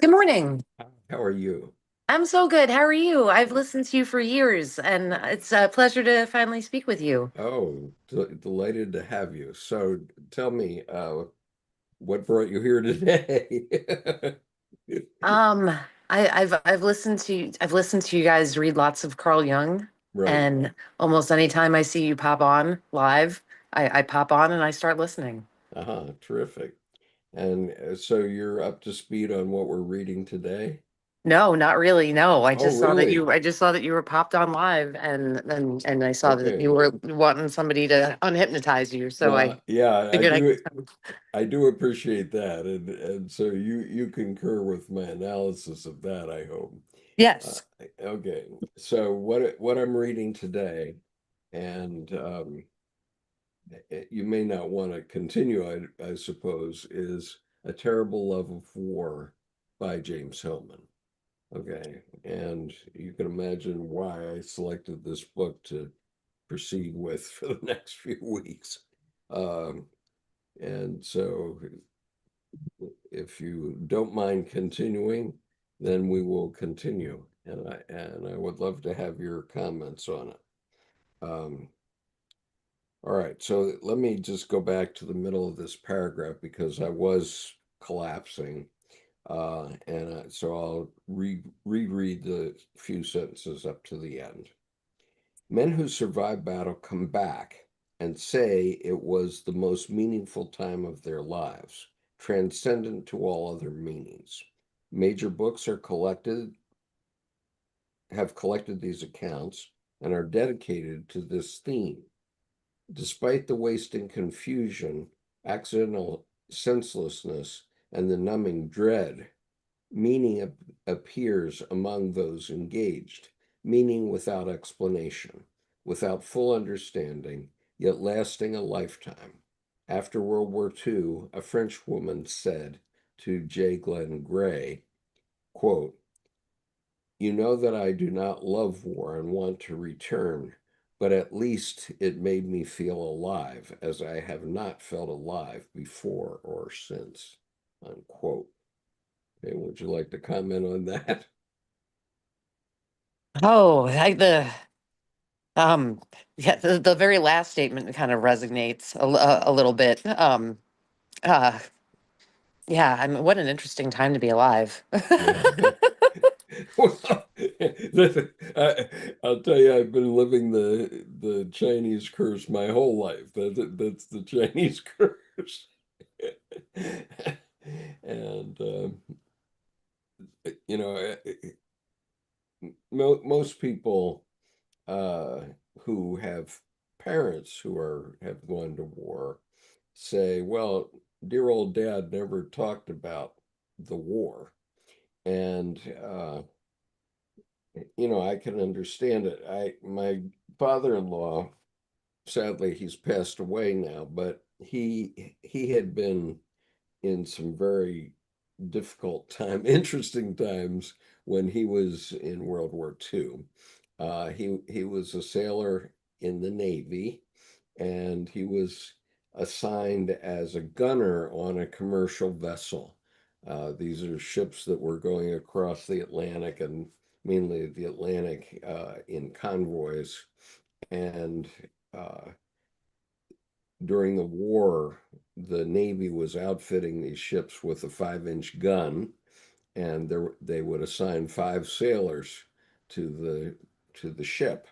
Good morning. how are you? I'm so good. How are you? I've listened to you for years, and it's a pleasure to finally speak with you. Oh, delighted to have you. So tell me, what brought you here today? Um, I've listened to you guys read lots of Carl Jung, Right. and almost anytime I see you pop on live, I pop on and I start listening. Uh-huh. Terrific. And so you're up to speed on what we're reading today? No, not really. No, Oh, really? I just saw that you were popped on live, and I saw that you Okay. were wanting somebody to unhypnotize you. So I Well, yeah, figured I. I do appreciate that. And so you concur with my analysis of that, I hope. Uh, Yes. okay. So what I'm reading today, and you may not want to continue, I suppose, is A Terrible Love of War by James Hillman. Okay, and you can imagine why I selected this book to proceed with for the next few weeks. Um, and so if you don't mind continuing, then we will continue. And I would love to have your comments on it. Um, all right, so let me just go back to the middle of this paragraph because I was collapsing. So I'll reread the few sentences up to the end. Men who survive battle come back and say it was the most meaningful time of their lives, transcendent to all other meanings. Major books have collected these accounts and are dedicated to this theme. Despite the wasting confusion, accidental senselessness, and the numbing dread, meaning appears among those engaged, meaning without explanation, without full understanding, yet lasting a lifetime. After World War II, a French woman said to J. Glenn Gray, quote, "You know that I do not love war and want to return, but at least it made me feel alive as I have not felt alive before or since." Unquote. Okay, would you like to comment on that? Oh, um, yeah, the very last statement kind of resonates a little bit. Uh, yeah, I mean, what an interesting time to be alive. Yeah. Well, I'll tell you, I've been living the Chinese curse my whole life. That's the Chinese curse. And you know, most people uh, who have parents who have gone to war say, "Well, dear old dad never talked about the war," and I can understand it. My father-in-law, sadly, he's passed away now, but he had been in some very difficult time, interesting times when he was in World War II. He was a sailor in the Navy, and he was assigned as a gunner on a commercial vessel. These are ships that were going across the Atlantic and mainly the Atlantic in convoys. And uh, during the war, the Navy was outfitting these ships with a 5-inch gun, and they would assign 5 sailors to the ship.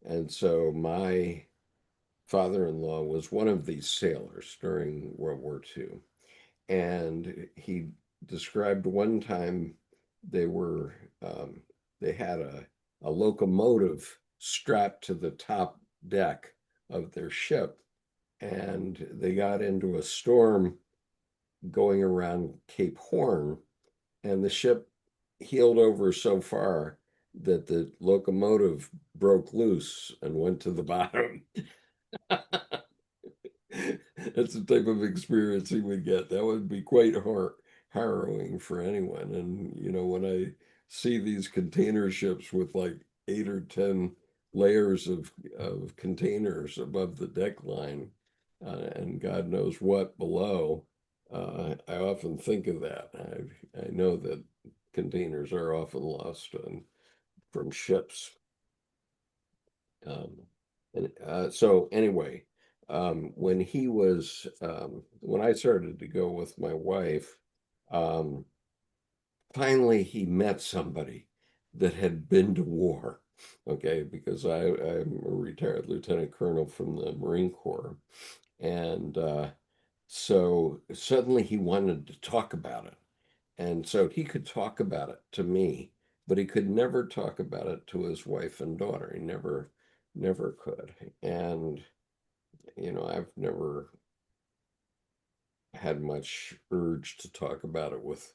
And so my father-in-law was one of these sailors during World War II. And he described one time they were they had a locomotive strapped to the top deck of their ship, and they got into a storm going around Cape Horn, and the ship heeled over so far that the locomotive broke loose and went to the bottom. That's the type of experience he would get. That would be quite harrowing for anyone. And when I see these container ships with like 8 or 10 layers of containers above the deck line, and God knows what below, I often think of that. I know that containers are often lost from ships. Um, so anyway, when I started to go with my wife, um, finally he met somebody that had been to war. Okay, because I'm a retired lieutenant colonel from the Marine Corps, and so suddenly he wanted to talk about it. And so he could talk about it to me, but he could never talk about it to his wife and daughter. He never could. And, I've never had much urge to talk about it with,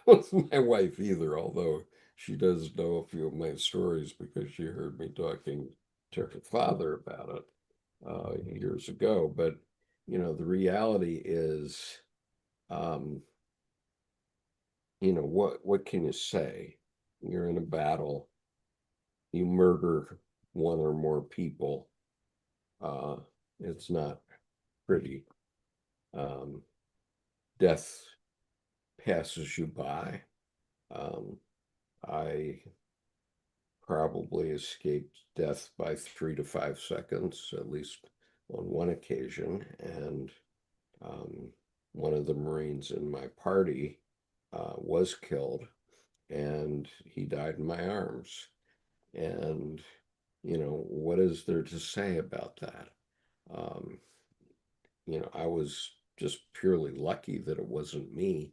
with my wife either, although she does know a few of my stories because she heard me talking to her father about it years ago. But, the reality is, um, what can you say? You're in a battle, you murder one or more people. Uh, it's not pretty. Um, Death passes you by. I probably escaped death by 3 to 5 seconds, at least on one occasion. And um, one of the Marines in my party was killed, and he died in my arms. And, what is there to say about that? Um, I was just purely lucky that it wasn't me.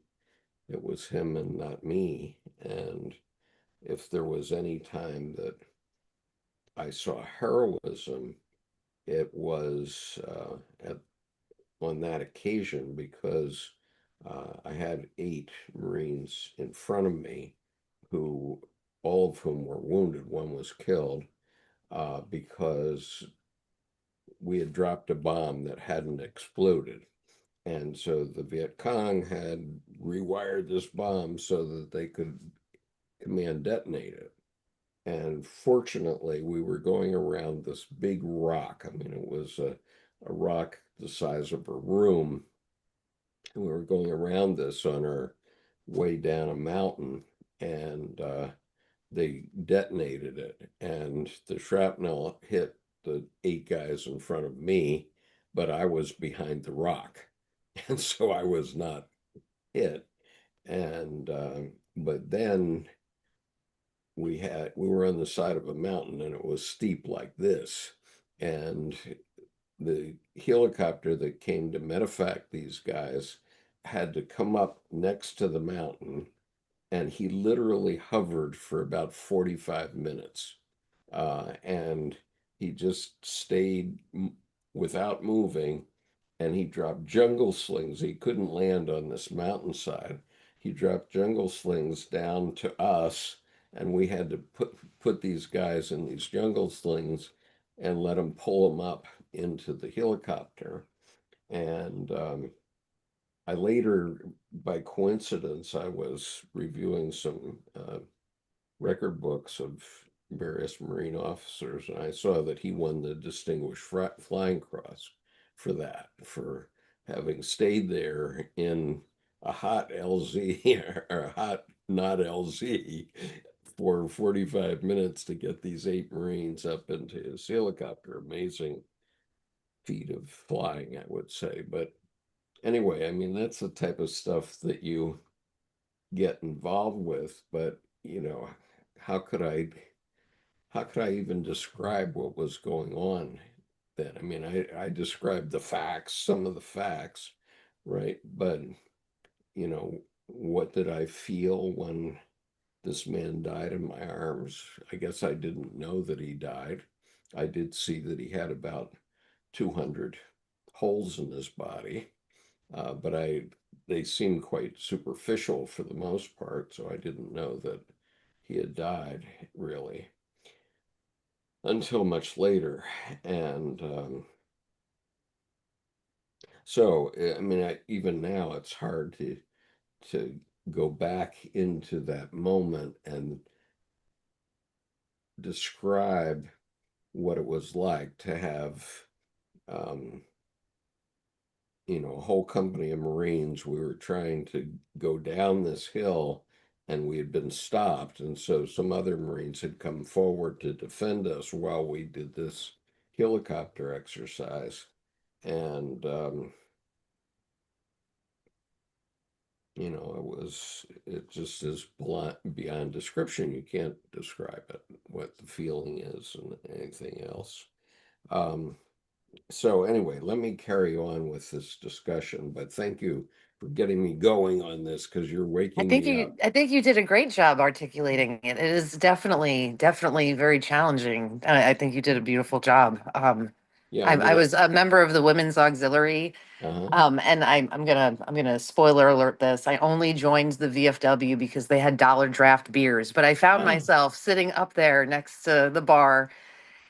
It was him and not me. And if there was any time that I saw heroism, it was on that occasion because I had 8 Marines in front of me who, all of whom were wounded. One was killed because we had dropped a bomb that hadn't exploded. And so the Viet Cong had rewired this bomb so that they could command detonate it. And fortunately, we were going around this big rock. I mean, it was a rock the size of a room. And we were going around this on our way down a mountain, and they detonated it. And the shrapnel hit the 8 guys in front of me, but I was behind the rock. And so I was not hit. And, but then we were on the side of a mountain and it was steep like this, and the helicopter that came to medevac these guys had to come up next to the mountain, and he literally hovered for about 45 minutes, and he just stayed without moving, and he dropped jungle slings. He couldn't land on this mountainside. He dropped jungle slings down to us, and we had to put these guys in these jungle slings and let them pull them up into the helicopter. And I later, by coincidence, I was reviewing some record books of various Marine officers, and I saw that he won the Distinguished Flying Cross for that, for having stayed there in a hot LZ or a hot not LZ for 45 minutes to get these 8 Marines up into his helicopter. Amazing feat of flying, I would say. But anyway, I mean, that's the type of stuff that you get involved with. But, how could I how could I even describe what was going on then? I mean, I described the facts, some of the facts, right? But, what did I feel when this man died in my arms? I guess I didn't know that he died. I did see that he had about 200 holes in his body, but they seemed quite superficial for the most part, so I didn't know that he had died really until much later. And so, I mean, even now, it's hard to go back into that moment and describe what it was like to have, um, a whole company of Marines. We were trying to go down this hill, and we had been stopped. And so some other Marines had come forward to defend us while we did this helicopter exercise. And, it just is beyond description. You can't describe it, what the feeling is, and anything else. Um, so anyway, let me carry on with this discussion, but thank you for getting me going on this because you're waking me up. I think you did a great job articulating it. It is definitely very challenging. I think you did a beautiful job. Yeah, I'm I gonna, was a member of the Women's Auxiliary. uh-huh. And I'm gonna spoiler alert this. I only joined the VFW because they had dollar draft beers, but I found Oh, myself sitting up there next to the bar,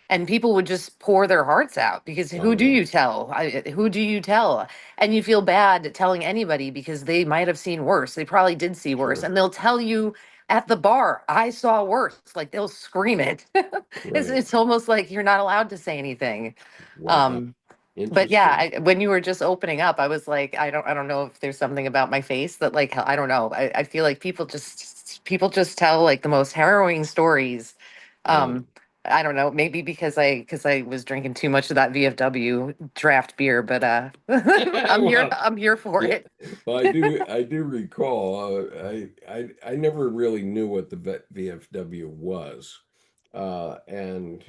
and people would just pour their hearts out because oh who do no, you tell? Who do you tell? And you feel bad telling anybody because they might have seen worse. They probably did see worse, sure, and they'll tell you at the bar, "I saw worse." Like they'll scream it. right. It's almost like you're not allowed to say anything. Well, Um, But yeah, Interesting. when you were just opening up, I was like, I don't know if there's something about my face that like, I don't know. I feel like people just tell like the most harrowing stories. Yeah. Um, I don't know, maybe because I was drinking too much of that VFW draft beer, but Well, I'm here for yeah. it. Well, I do recall. I never really knew what the VFW was, and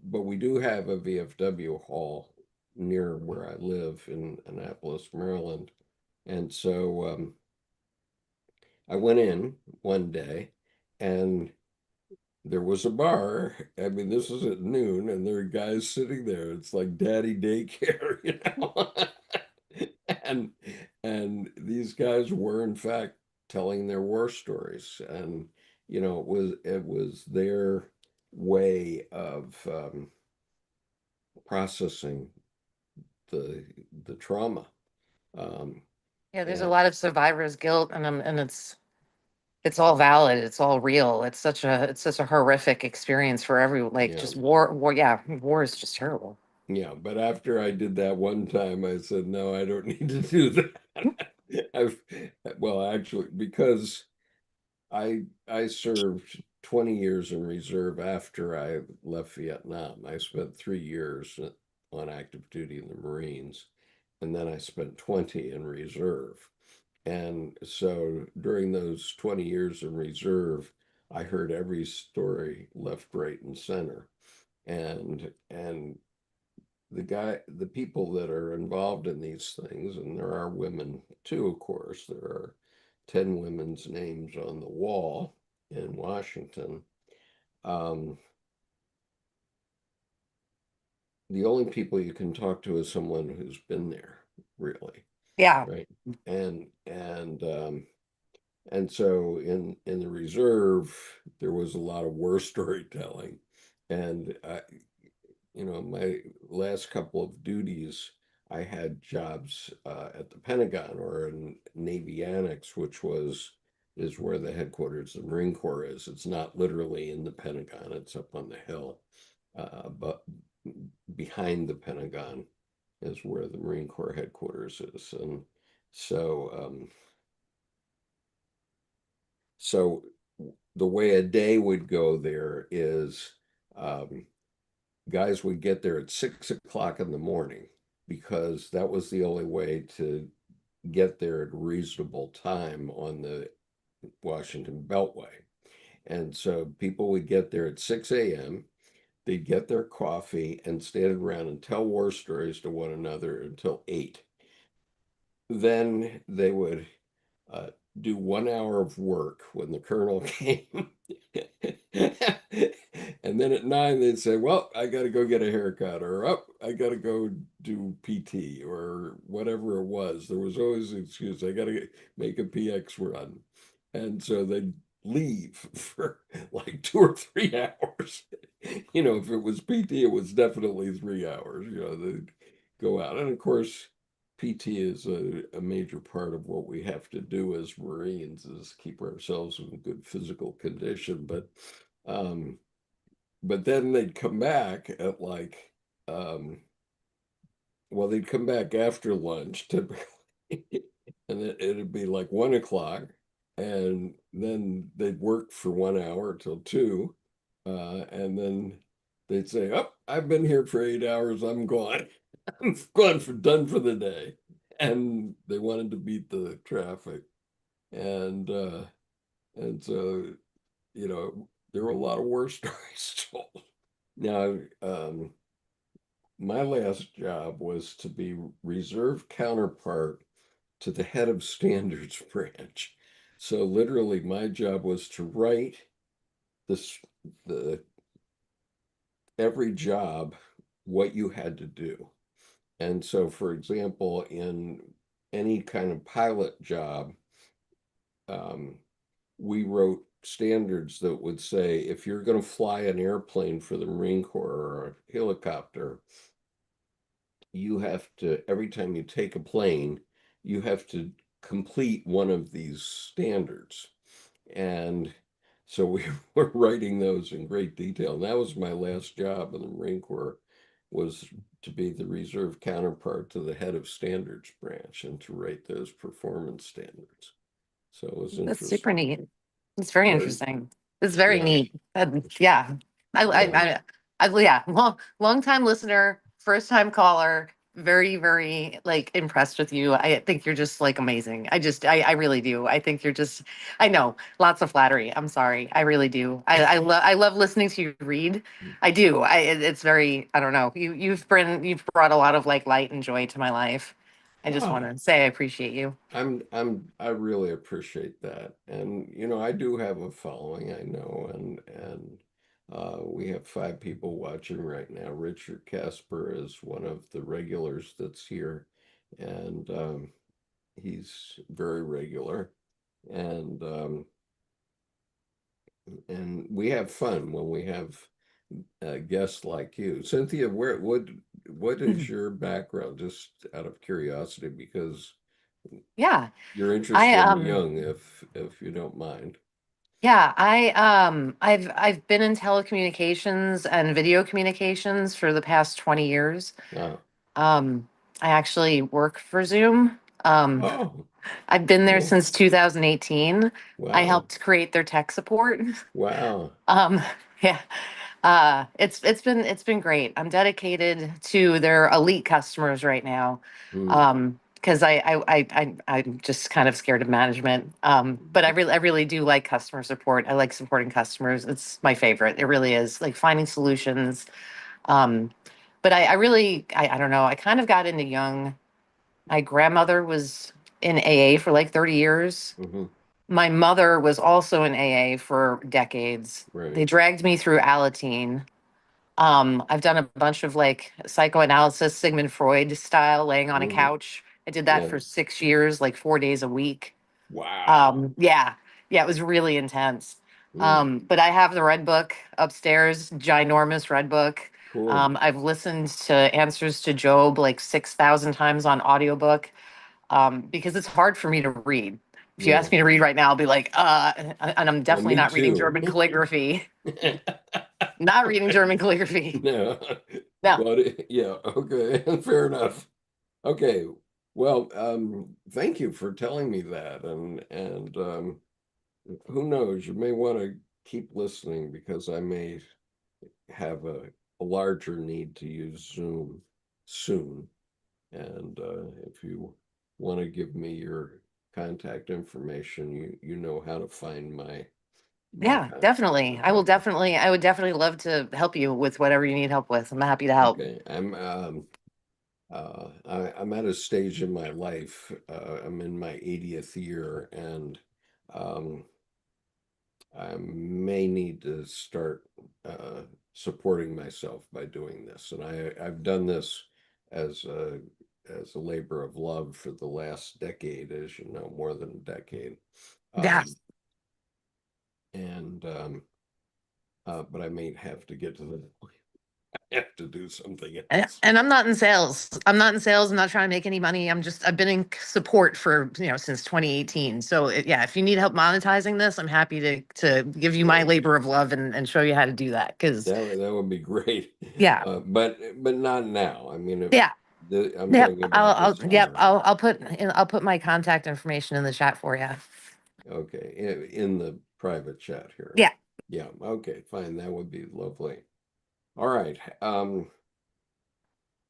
but we do have a VFW hall near where I live in Annapolis, Maryland, and so I went in one day, and there was a bar. I mean, this was at noon, and there are guys sitting there. It's like daddy daycare, you know. and these guys were in fact telling their war stories, and it was their way of processing the trauma. Um, Yeah, there's a and lot of survivor's guilt, and it's all valid. It's all real. It's such a horrific experience for everyone. Like yeah, just war. Yeah, war is just terrible. yeah. But after I did that one time, I said, no, I don't need to do that. I've, well, actually, because I served 20 years in reserve after I left Vietnam. I spent 3 years on active duty in the Marines, and then I spent 20 in reserve. And so during those 20 years in reserve, I heard every story left, right, and center. And the people that are involved in these things, and there are women too, of course, there are 10 women's names on the wall in Washington. Um, the only people you can talk to is someone who's been there, really, Yeah. right? And so in the reserve, there was a lot of war storytelling, and my last couple of duties, I had jobs at the Pentagon or in Navy Annex, is where the headquarters of the Marine Corps is. It's not literally in the Pentagon; it's up on the hill, but behind the Pentagon is where the Marine Corps headquarters is, and so so the way a day would go there is. Um, Guys would get there at 6 o'clock in the morning because that was the only way to get there at a reasonable time on the Washington Beltway. And so people would get there at 6 a.m., they'd get their coffee and stand around and tell war stories to one another until 8. Then they would uh, do 1 hour of work when the colonel came. And then at 9, they'd say, well, I got to go get a haircut, or oh, I got to go do PT, or whatever it was. There was always an excuse. I got to make a PX run. And so they'd leave for like 2 or 3 hours. If it was PT, it was definitely 3 hours. They'd go out. And of course, PT is a major part of what we have to do as Marines is keep ourselves in good physical condition. Um, but then they'd come back at like, um, well, they'd come back after lunch typically, and it'd be like 1 o'clock, and then they'd work for 1 hour till 2, and then they'd say, "Oh, I've been here for 8 hours. I'm gone. I'm done for the day." And they wanted to beat the traffic, and so there were a lot of war stories told. Now, my last job was to be reserve counterpart to the head of standards branch. So literally, my job was to write this the every job what you had to do. And so, for example, in any kind of pilot job, um, we wrote standards that would say if you're going to fly an airplane for the Marine Corps or a helicopter, you have to, every time you take a plane, you have to complete one of these standards. And so we were writing those in great detail. And that was my last job in the Marine Corps, was to be the reserve counterpart to the head of standards branch and to write those performance standards. So it was That's super interesting. neat. It's very Very, interesting. It's very yeah, neat. Yeah. yeah. Yeah. Long time listener, first time caller. Very, very like impressed with you. I think you're just like amazing. I really do. I think you're just, I know, lots of flattery. I'm sorry. I really do. I love listening to you read. I do. It's very, I don't know. You've brought a lot of like light and joy to my life. I just want Ah, to say I appreciate you. I really appreciate that. And I do have a following, I know, and we have 5 people watching right now. Richard Casper is one of the regulars that's here, and he's very regular. And we have fun when we have guests like you. Cynthia, what is your background, just out of curiosity, because Yeah. you're I interested in Jung, if you don't mind. Yeah, I've been in telecommunications and video communications for the past 20 years. Oh, Um, I actually work for Zoom. oh, I've been there cool. since 2018. I Wow. helped create their tech support. Wow. Um, yeah. It's been great. I'm dedicated to their elite customers right now. Hmm. Because I'm just kind of scared of management. But I really do like customer support. I like supporting customers. It's my favorite. It really is like finding solutions. Um, but I don't know. I kind of got into Young. My grandmother was in AA for like 30 years. Hmm. My mother was also in AA for decades. They Right. dragged me through Alateen. I've done a bunch of like psychoanalysis, Sigmund Freud style, laying on a Hmm. couch. I did that Yeah. for 6 years, like 4 days a week. Wow. Yeah, yeah, it was really intense. Mm. But I have the red book upstairs, ginormous red book. Cool. I've listened to Answers to Job like 6,000 times on audiobook, because it's hard for me to read. If you Yeah. ask me to read right now, I'll be like, and I'm Well, definitely me not reading too. German calligraphy. Not reading German calligraphy. No. No. But yeah, okay. Fair enough. Okay. Well, thank you for telling me that. And who knows, you may want to keep listening because I may have a larger need to use Zoom soon. And if you want to give me your contact information, you know how to find my Yeah, definitely. contact. I would definitely love to help you with whatever you need help with. I'm happy to help. Okay, I'm at a stage in my life. I'm in my 80th year, and um, I may need to start supporting myself by doing this. And I've done this as a labor of love for the last decade, as you know, more than a decade. Yeah. Um, and but I may have to get to the have to do something else. And I'm not in sales. I'm not in sales. I'm not trying to make any money. I've been in support for, since 2018. So yeah, if you need help monetizing this, I'm happy to give you my Well, labor of love and show you how to do that. Cause that would be great. yeah, But not now. I mean, if yeah, I'm yep. talking about the Yep. summer. I'll put my contact information in the chat for you. Okay, in the private chat here. Yeah. Yeah, okay, fine. That would be lovely. All right.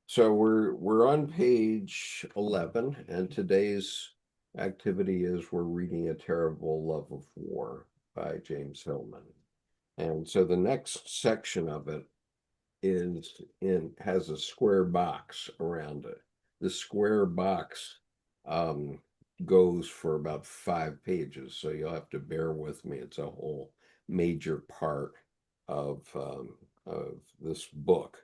So we're on page 11, and today's activity is we're reading A Terrible Love of War by James Hillman. And so the next section of it has a square box around it. The square box um, goes for about 5 pages, so you'll have to bear with me. It's a whole major part of this book,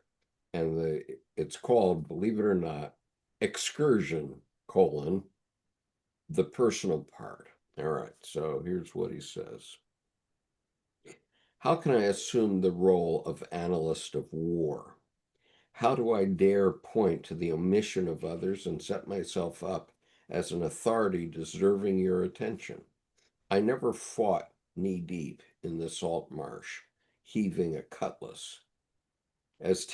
and it's called, believe it or not, Excursion: the personal part. All right, so here's what he says. How can I assume the role of analyst of war? How do I dare point to the omission of others and set myself up as an authority deserving your attention? I never fought knee deep in the salt marsh, heaving a cutlass. As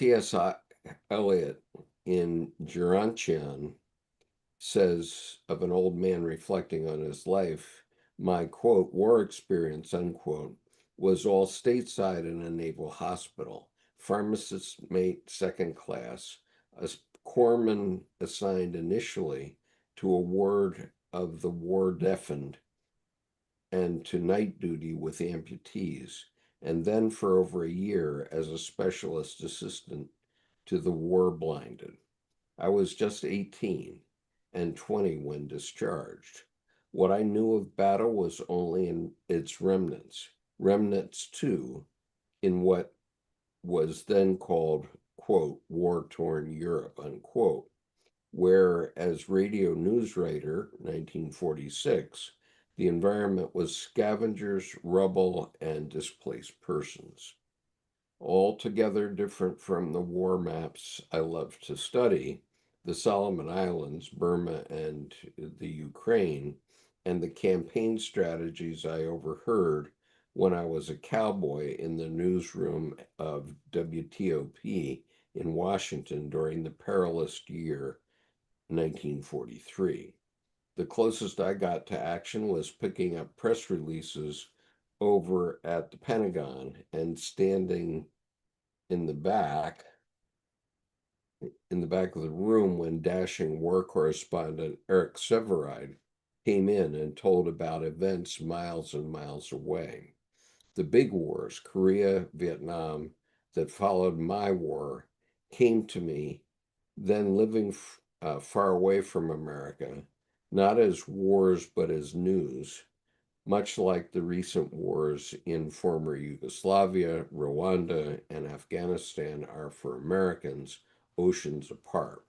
Eliot in Jungian says of an old man reflecting on his life, my quote, war experience, unquote, was all stateside in a naval hospital, pharmacist mate second class, a corpsman assigned initially to a ward of the war deafened and to night duty with amputees, and then for over a year as a specialist assistant to the war blinded. I was just 18 and 20 when discharged. What I knew of battle was only in its remnants, remnants too, in what was then called, quote, war torn Europe, unquote, where, as radio news writer, 1946, the environment was scavengers, rubble, and displaced persons. Altogether different from the war maps I love to study, the Solomon Islands, Burma, and the Ukraine, and the campaign strategies I overheard when I was a cowboy in the newsroom of WTOP in Washington during the perilous year 1943. The closest I got to action was picking up press releases over at the Pentagon and standing in the back in the back of the room when dashing war correspondent Eric Severide came in and told about events miles and miles away. The big wars, Korea, Vietnam, that followed my war, came to me, then living far away from America, not as wars but as news, much like the recent wars in former Yugoslavia, Rwanda, and Afghanistan are for Americans oceans apart.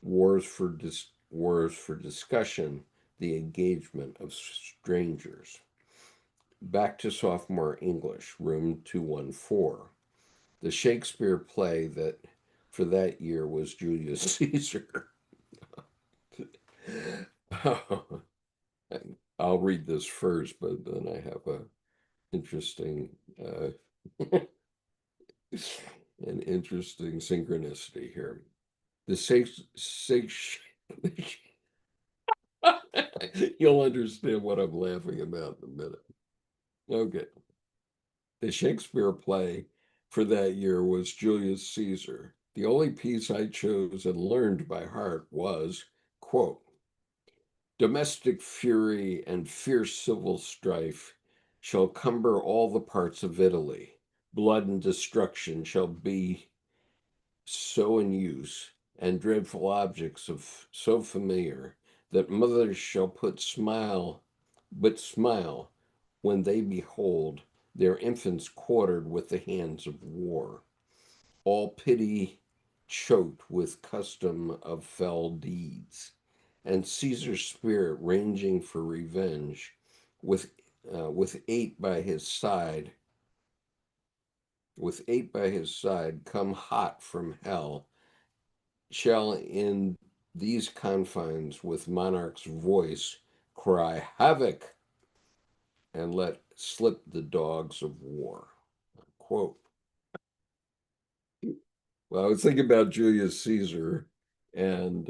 Wars for discussion, the engagement of strangers. Back to sophomore English, room 214. The Shakespeare play that for that year was Julius Caesar. I'll read this first, but then I have a interesting an interesting synchronicity here. The six you'll understand what I'm laughing about in a minute. Okay. The Shakespeare play for that year was Julius Caesar. The only piece I chose and learned by heart was, quote, domestic fury and fierce civil strife shall cumber all the parts of Italy. Blood and destruction shall be so in use, and dreadful objects of so familiar, that mothers shall smile when they behold their infants quartered with the hands of war. All pity choked with custom of fell deeds, and Caesar's spirit ranging for revenge, with eight by his side, come hot from hell, shall in these confines with monarch's voice cry havoc and let slip the dogs of war. Quote. Well, I was thinking about Julius Caesar and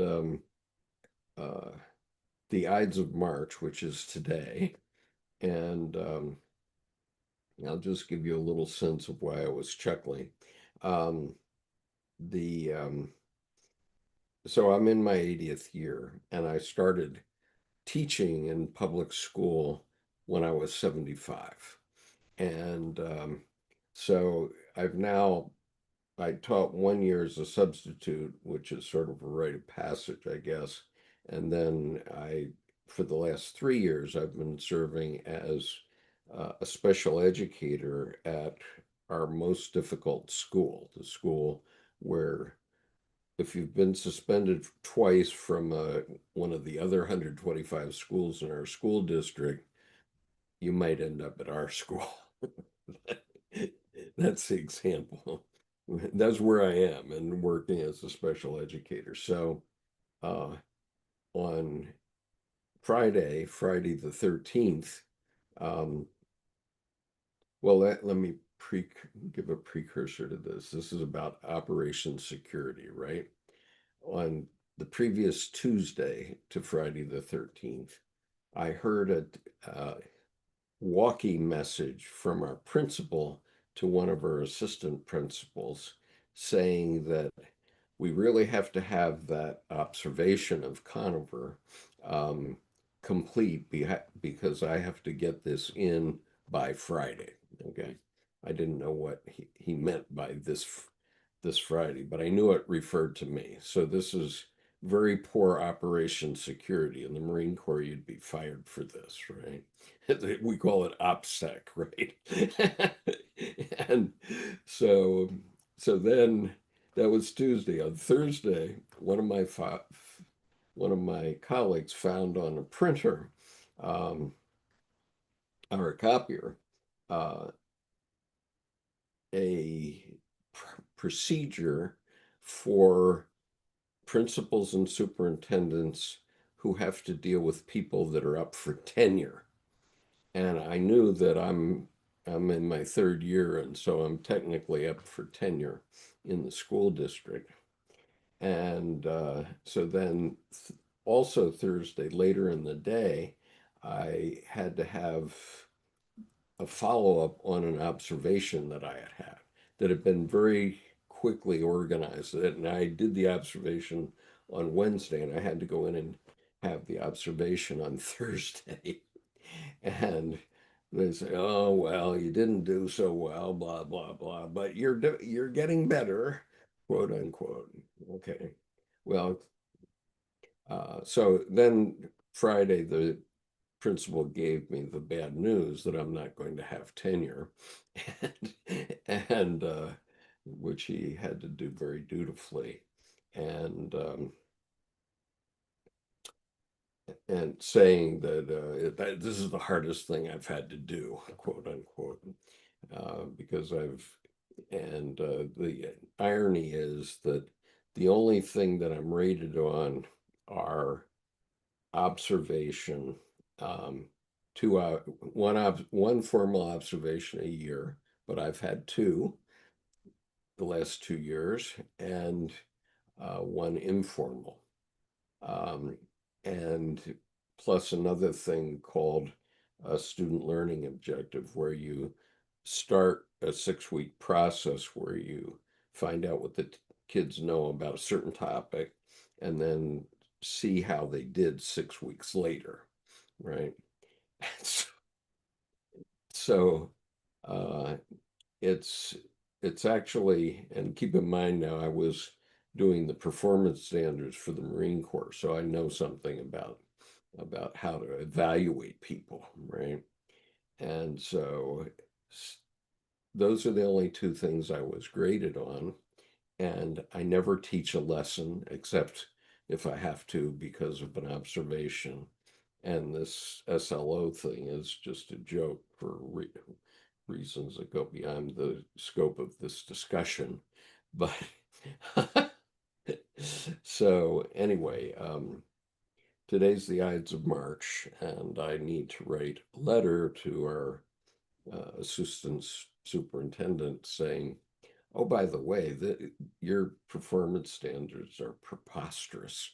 uh, the Ides of March, which is today. And I'll just give you a little sense of why I was chuckling. Um, the So I'm in my 80th year, and I started teaching in public school when I was 75. And so I've now, I taught 1 year as a substitute, which is sort of a rite of passage, I guess. And then for the last 3 years, I've been serving as a special educator at our most difficult school, the school where if you've been suspended twice from one of the other 125 schools in our school district, you might end up at our school. That's the example. That's where I am and working as a special educator. So uh, on Friday the 13th, well, let me pre give a precursor to this. This is about Operation Security, right? On the previous Tuesday to Friday the 13th, I heard a walkie message from our principal to one of our assistant principals saying that we really have to have that observation of Conover um, complete because I have to get this in by Friday. Okay. I didn't know what he meant by this Friday, but I knew it referred to me. So this is very poor operation security. In the Marine Corps, you'd be fired for this, right? We call it OPSEC, right? And so, so then that was Tuesday. On Thursday, one of my colleagues found on a printer um, or a copier uh, a procedure for principals and superintendents who have to deal with people that are up for tenure. And I knew that I'm in my third year, and so I'm technically up for tenure in the school district. And so then also Thursday, later in the day, I had to have a follow-up on an observation that I had that had been very quickly organized. And I did the observation on Wednesday, and I had to go in and have the observation on Thursday. And they say, "Oh well, you didn't do so well, blah blah blah, but you're getting better, quote unquote." Okay, well, so then Friday the principal gave me the bad news that I'm not going to have tenure, and which he had to do very dutifully, and and saying that this is the hardest thing I've had to do, quote unquote, because the irony is that the only thing that I'm rated on are observation, um, one formal observation a year, but I've had two the last 2 years, and one informal. Um, and plus another thing called a student learning objective, where you start a 6 week process where you find out what the kids know about a certain topic and then see how they did 6 weeks later, right? so so uh, it's it's actually, and keep in mind now, I was doing the performance standards for the Marine Corps, so I know something about how to evaluate people, right? And so those are the only two things I was graded on, and I never teach a lesson except if I have to because of an observation. And this SLO thing is just a joke for reasons that go beyond the scope of this discussion. But so anyway, today's the Ides of March, and I need to write a letter to our assistant superintendent saying, "Oh, by the way, your performance standards are preposterous."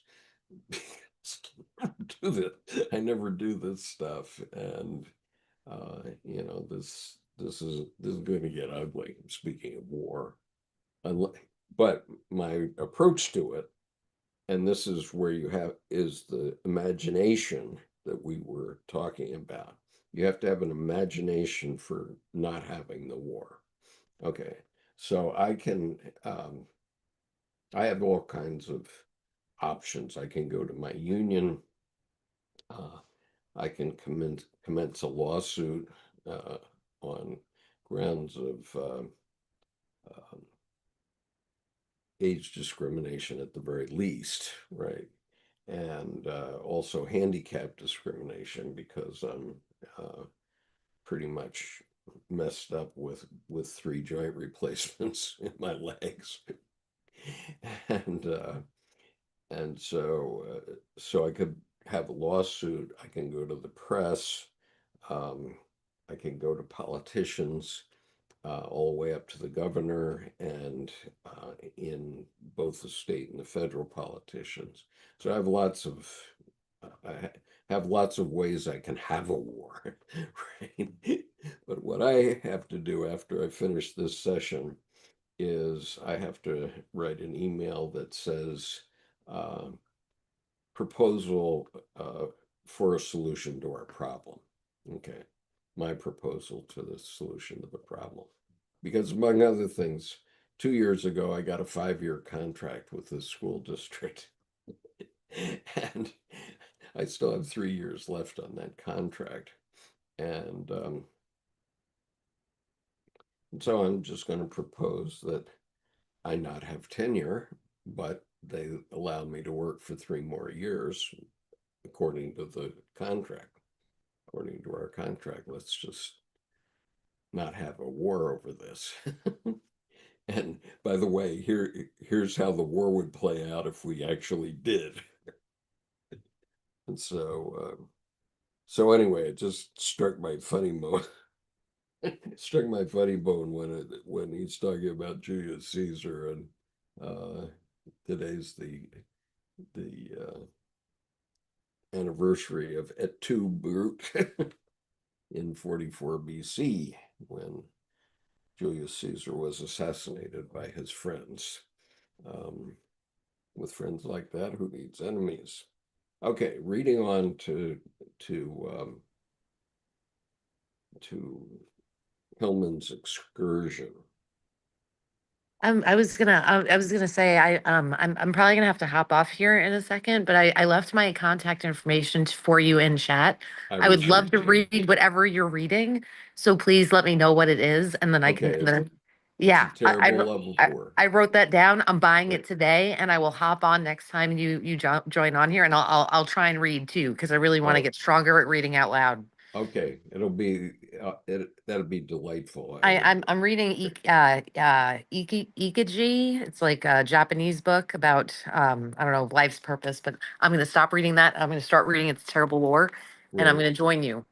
do that. I never do this stuff, and this is going to get ugly. Speaking of war, but my approach to it, and this is where you have is the imagination that we were talking about. You have to have an imagination for not having the war. Okay, so I have all kinds of options. I can go to my union. Uh, I can commence a lawsuit uh, on grounds of um, age discrimination at the very least, right? And also handicap discrimination because I'm pretty much messed up with three joint replacements in my legs, and so I could have a lawsuit. I can go to the press. Um, I can go to politicians. all the way up to the governor and in both the state and the federal politicians. So I have lots of ways I can have a war, right? But what I have to do after I finish this session is I have to write an email that says uh, proposal for a solution to our problem. Okay, my proposal to the solution to the problem. Because among other things, 2 years ago, I got a 5-year contract with the school district. And I still have 3 years left on that contract. And so I'm just going to propose that I not have tenure, but they allowed me to work for 3 more years according to the contract. According to our contract, let's just not have a war over this. And by the way, here's how the war would play out if we actually did. And so anyway, it just struck my funny bone. Struck my funny bone when he's talking about Julius Caesar, and today's the anniversary of Et tu, Brute in 44 BC, when Julius Caesar was assassinated by his friends. With friends like that, who needs enemies? Okay, reading on to Hillman's excursion. I was gonna say I'm probably gonna have to hop off here in a second, but I left my contact information for you in chat. I I would was love to reading. read whatever you're reading, so please let me know what it is, and then I can. Okay, And then, it's a yeah, terrible love of war. I wrote that down. I'm buying it Right. today, and I will hop on next time you join on here, and I'll try and read too because I really want to Oh, get stronger at reading out loud. okay. That'll be delightful. I'm reading Ikaji. It's like a Japanese book about I don't know, life's purpose, but I'm gonna stop reading that. I'm gonna start reading It's a Terrible War, and I'm Right. gonna join you.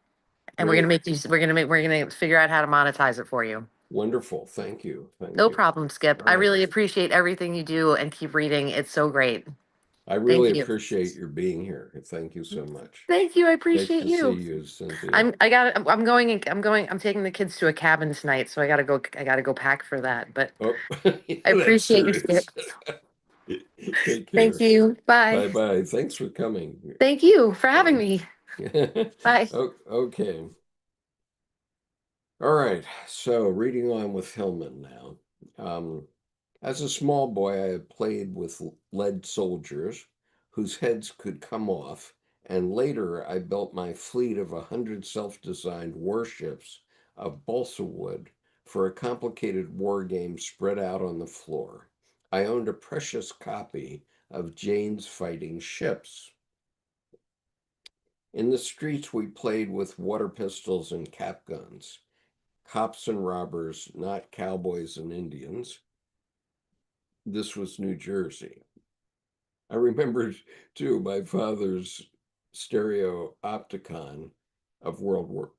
And Great. we're gonna figure out how to monetize it for you. Wonderful. Thank you. Thank No you. problem, Skip. All I right. really appreciate everything you do and keep reading. It's so great. I Thank really you. appreciate your being here. Thank you so much. Thank you. I Nice appreciate to see you. you, Cynthia. I'm taking the kids to a cabin tonight, so I gotta go pack for that. But Oh, I that's appreciate you, serious. Skip. Take Thank care. you. Bye. Bye bye. Thanks for coming. Thank you for having Um, me. Bye. okay. All right. So reading on with Hillman now. As a small boy, I had played with lead soldiers whose heads could come off, and later I built my fleet of 100 self-designed warships of balsa wood for a complicated war game spread out on the floor. I owned a precious copy of Jane's Fighting Ships. In the streets, we played with water pistols and cap guns. Cops and robbers, not cowboys and Indians. This was New Jersey. I remember too my father's stereo opticon of World War,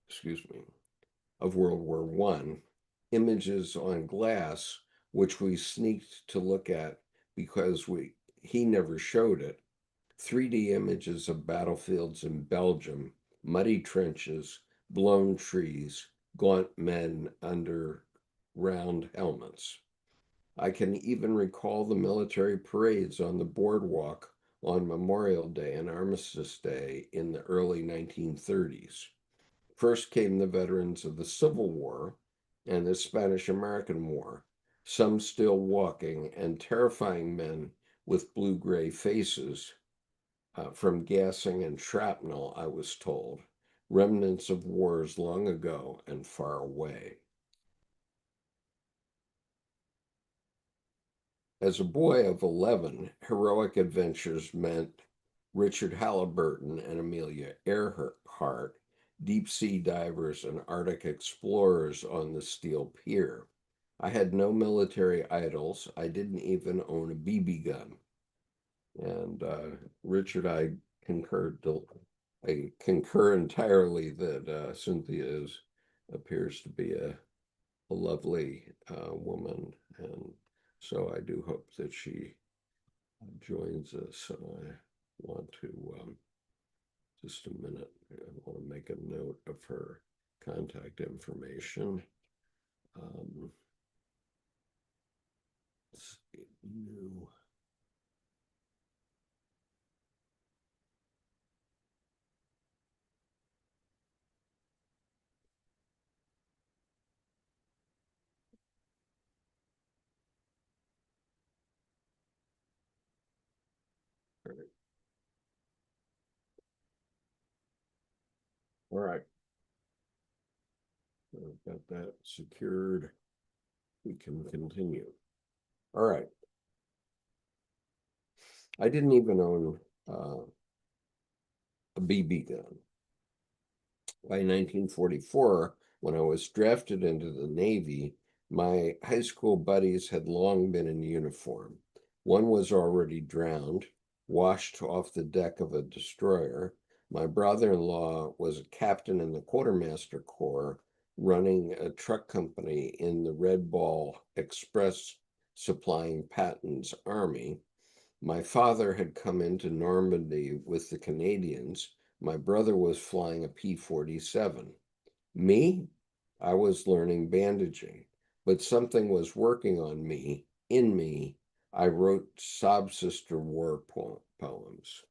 excuse me, of World War One, images on glass, which we sneaked to look at because he never showed it. 3D images of battlefields in Belgium, muddy trenches, blown trees, gaunt men under round helmets. I can even recall the military parades on the boardwalk on Memorial Day and Armistice Day in the early 1930s. First came the veterans of the Civil War and the Spanish American War, some still walking, and terrifying men with blue gray faces from gassing and shrapnel, I was told, remnants of wars long ago and far away. As a boy of 11, heroic adventures meant Richard Halliburton and Amelia Earhart, deep sea divers and Arctic explorers on the steel pier. I had no military idols. I didn't even own a BB gun. And Richard, I concur entirely that Cynthia appears to be lovely woman, and so I do hope that she joins us. And I want to just a minute. I want to make a note of her contact information. Let's see, new. All right. I've got that secured. We can continue. All right. I didn't even own a BB gun. By 1944, when I was drafted into the Navy, my high school buddies had long been in uniform. One was already drowned, washed off the deck of a destroyer. My brother-in-law was a captain in the Quartermaster Corps, running a truck company in the Red Ball Express supplying Patton's army. My father had come into Normandy with the Canadians. My brother was flying a P-47. Me? I was learning bandaging, but something was working on me, in me. I wrote sob sister war poems.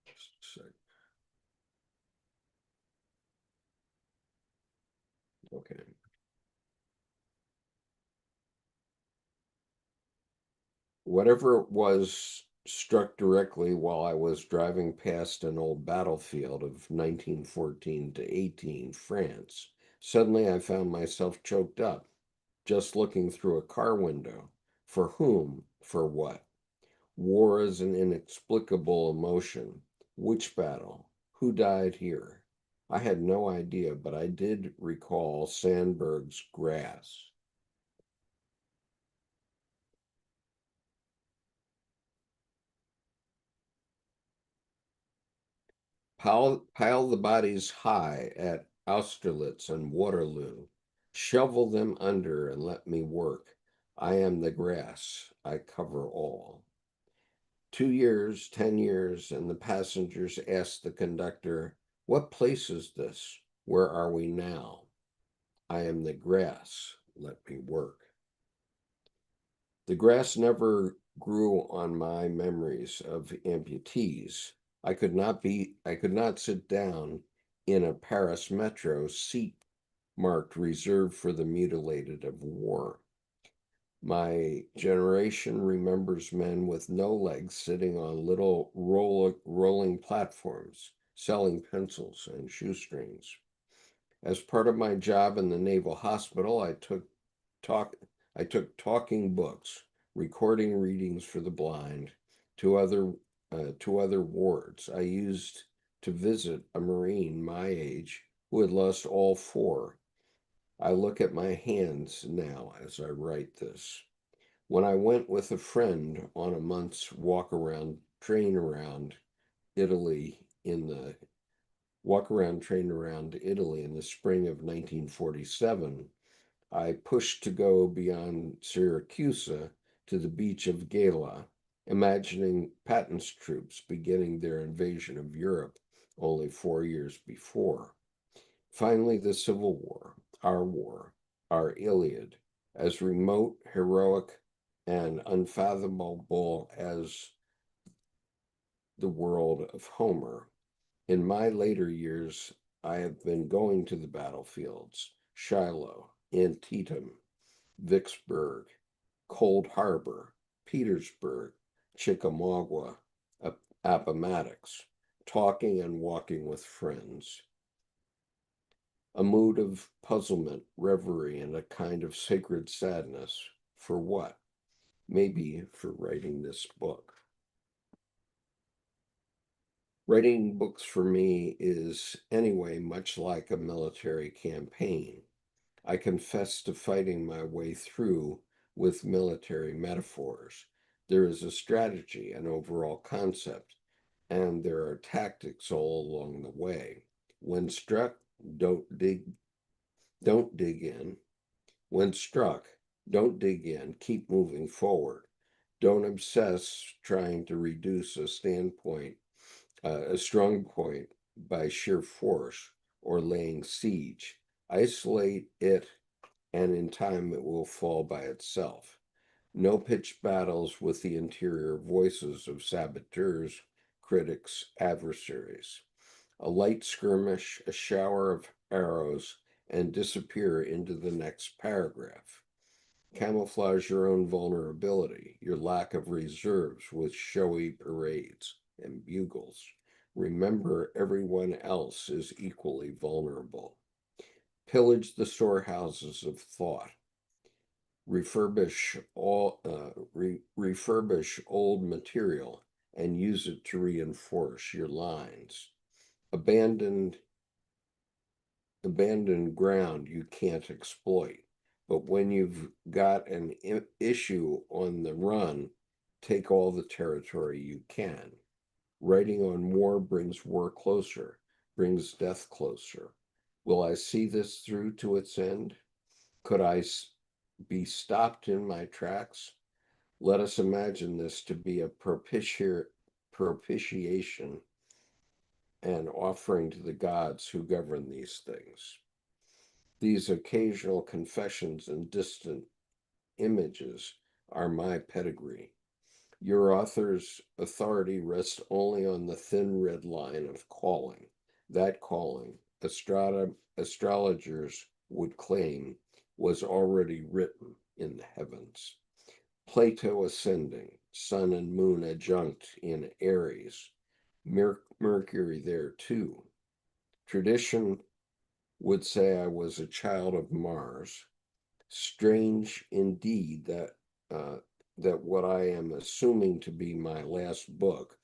Just a sec. Okay. Whatever it was struck directly while I was driving past an old battlefield of 1914 to 18 France. Suddenly I found myself choked up, just looking through a car window. For whom? For what? War is an inexplicable emotion. Which battle? Who died here? I had no idea, but I did recall Sandberg's grass. Pile the bodies high at Austerlitz and Waterloo. Shovel them under and let me work. I am the grass. I cover all. 2 years, 10 years, and the passengers asked the conductor, "What place is this? Where are we now?" I am the grass. Let me work. The grass never grew on my memories of amputees. I could not sit down in a Paris metro seat marked reserved for the mutilated of war. My generation remembers men with no legs sitting on little rolling platforms, selling pencils and shoestrings. As part of my job in the Naval Hospital, talk I took talking books, recording readings for the blind to other wards. I used to visit a Marine my age who had lost all four. I look at my hands now as I write this. When I went with a friend on a month's Italy in the walk around around Italy in the spring of 1947, I pushed to go beyond Syracuse to the beach of Gela, imagining Patton's troops beginning their invasion of Europe only 4 years before. Finally, the Civil War, our Iliad, as remote, heroic, and unfathomable as the world of Homer. In my later years, I have been going to the battlefields, Shiloh, Antietam, Vicksburg, Cold Harbor, Petersburg, Chickamauga, Appomattox, talking and walking with friends. A mood of puzzlement, reverie, and a kind of sacred sadness. For what? Maybe for writing this book. Writing books for me is, anyway, much like a military campaign. I confess to fighting my way through with military metaphors. There is a strategy, an overall concept, and there are tactics all along the way. don't dig in. When struck, don't dig in, keep moving forward. Don't obsess trying to reduce a strong point by sheer force or laying siege. Isolate it, and in time it will fall by itself. No pitched battles with the interior voices of saboteurs, critics, adversaries. A light skirmish, a shower of arrows, and disappear into the next paragraph. Camouflage your own vulnerability, your lack of reserves with showy parades and bugles. Remember, everyone else is equally vulnerable. Pillage the storehouses of thought. Refurbish old material and use it to reinforce your lines. Abandon ground you can't exploit. But when you've got an issue on the run, take all the territory you can. Writing on war brings war closer, brings death closer. Will I see this through to its end? Could I be stopped in my tracks? Let us imagine this to be a propitiation and offering to the gods who govern these things. These occasional confessions and distant images are my pedigree. Your author's authority rests only on the thin red line of calling. That calling, astrologers would claim, was already written in the heavens. Plato ascending, sun and moon adjunct in Aries, Mercury there too. Tradition would say I was a child of Mars. Strange indeed that what I am assuming to be my last book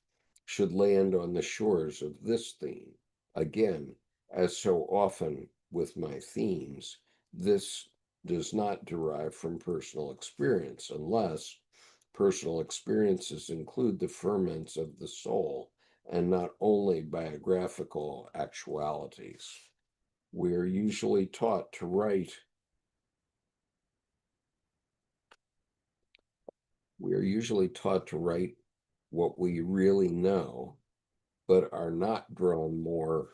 should land on the shores of this theme. Again, as so often with my themes, this does not derive from personal experience unless personal experiences include the ferments of the soul and not only biographical actualities. We are usually taught to write what we really know, but are not drawn more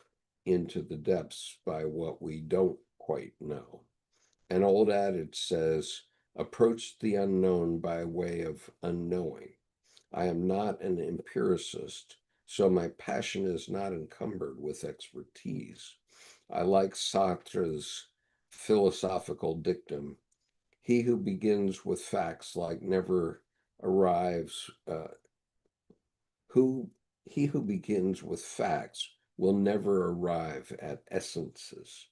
into the depths by what we don't quite know. An old adage says, approach the unknown by way of unknowing. I am not an empiricist, so my passion is not encumbered with expertise. I like Sartre's philosophical dictum, he who begins with facts like never arrives, who he who begins with facts will never arrive at essences.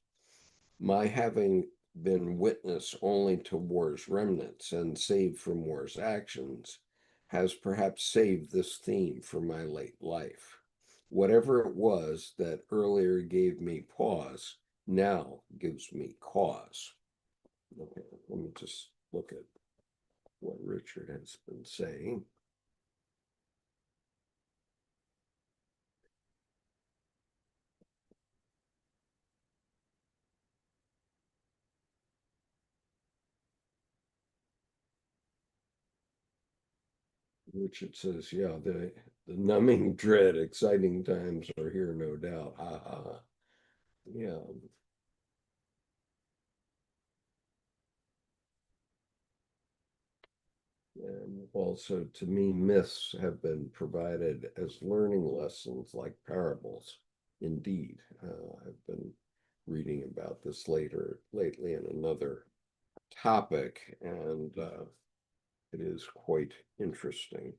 My having been witness only to war's remnants and saved from war's actions has perhaps saved this theme for my late life. Whatever it was that earlier gave me pause now gives me cause. Okay, let me just look at what Richard has been saying. Richard says, yeah, the numbing dread, exciting times are here, no doubt. Ha ha. Yeah. And also, to me, myths have been provided as learning lessons like parables. Indeed, I've been reading about this lately in another topic, and it is quite interesting.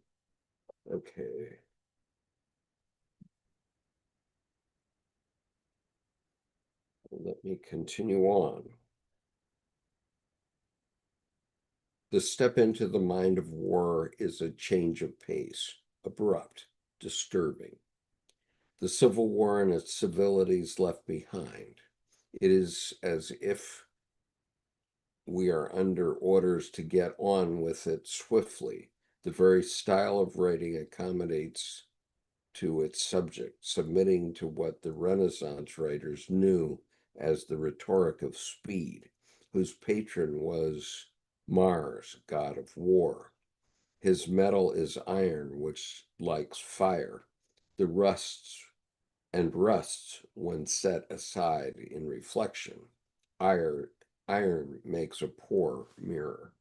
Okay. Let me continue on. The step into the mind of war is a change of pace, abrupt, disturbing. The Civil War and its civilities left behind. It is as if we are under orders to get on with it swiftly. The very style of writing accommodates to its subject, submitting to what the Renaissance writers knew as the rhetoric of speed, whose patron was Mars, god of war. His metal is iron, which likes fire. The rusts when set aside in reflection. Iron, iron makes a poor mirror.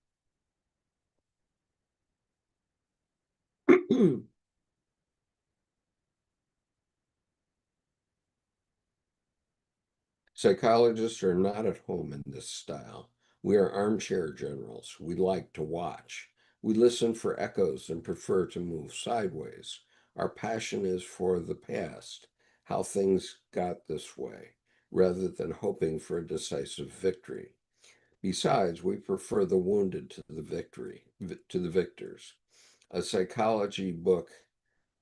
Psychologists are not at home in this style. We are armchair generals. We like to watch. We listen for echoes and prefer to move sideways. Our passion is for the past, how things got this way, rather than hoping for a decisive victory. Besides, we prefer the wounded to the victors. A psychology book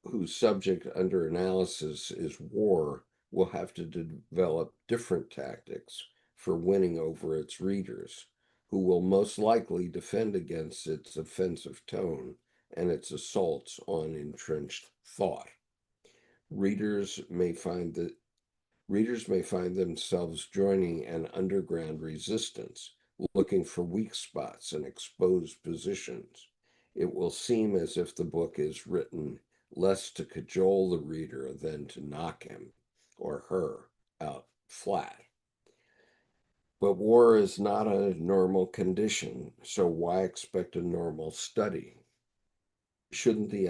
whose subject under analysis is war will have to develop different tactics for winning over its readers, who will most likely defend against its offensive tone and its assaults on entrenched thought. Readers may find that Readers may find themselves joining an underground resistance, looking for weak spots and exposed positions. It will seem as if the book is written less to cajole the reader than to knock him or her out flat. But war is not a normal condition, so why expect a normal study? Shouldn't the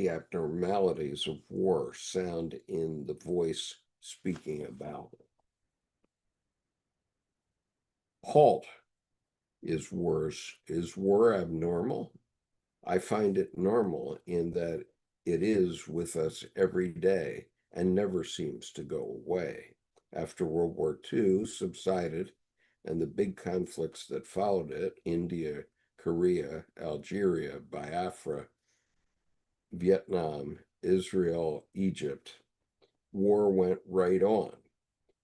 abnormalities of war sound in the voice speaking about it? Halt is worse. Is war abnormal? I find it normal in that it is with us every day and never seems to go away. After World War II subsided and the big conflicts that followed it, India, Korea, Algeria, Biafra, Vietnam, Israel, Egypt, war went right on.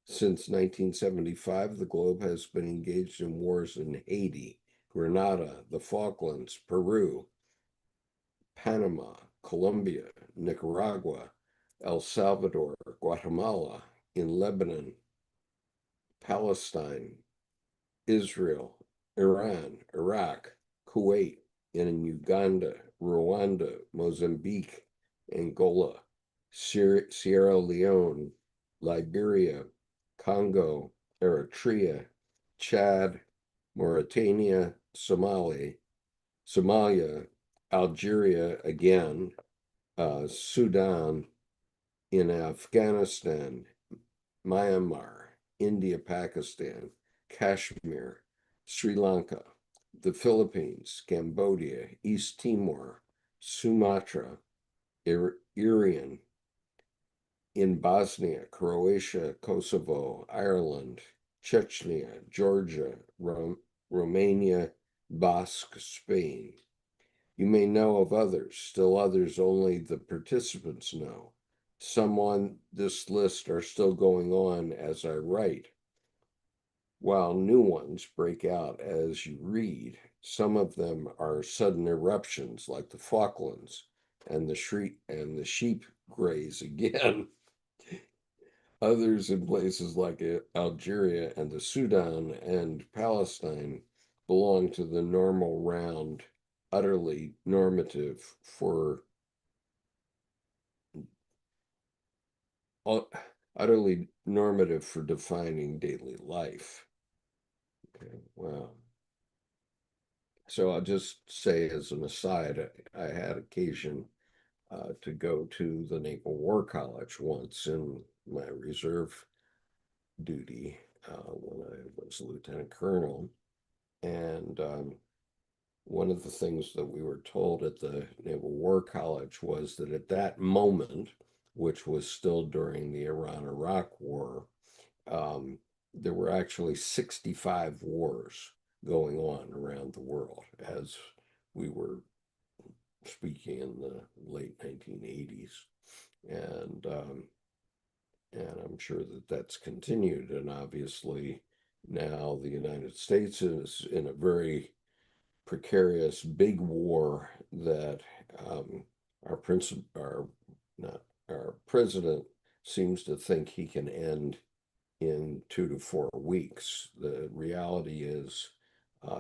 Since 1975, the globe has been engaged in wars in Haiti, Grenada, the Falklands, Peru, Panama, Colombia, Nicaragua, El Salvador, Guatemala, in Lebanon, Palestine, Israel, Iran, Iraq, Kuwait, in Uganda, Rwanda, Mozambique, Angola, Sierra Leone, Liberia, Congo, Eritrea, Chad, Mauritania, Somalia, Algeria again, Sudan, in Afghanistan, Myanmar, India, Pakistan, Kashmir, Sri Lanka, the Philippines, Cambodia, East Timor, Sumatra, Irian, in Bosnia, Croatia, Kosovo, Ireland, Chechnya, Georgia, Romania, Basque, Spain. You may know of others, still others only the participants know. Some on this list are still going on as I write, while new ones break out as you read. Some of them are sudden eruptions like the Falklands, and the sheep graze again. Others in places like Algeria and the Sudan and Palestine belong to the normal round, utterly normative for utterly normative for defining daily life. Okay, wow. So I'll just say as an aside, I had occasion to go to the Naval War College once in my reserve duty when I was a lieutenant colonel. And one of the things that we were told at the Naval War College was that at that moment, which was still during the Iran-Iraq War, there were actually 65 wars going on around the world as we were speaking in the late 1980s. And I'm sure that that's continued. And obviously now the United States is in a very precarious big war that our not our president seems to think he can end in 2 to 4 weeks. The reality is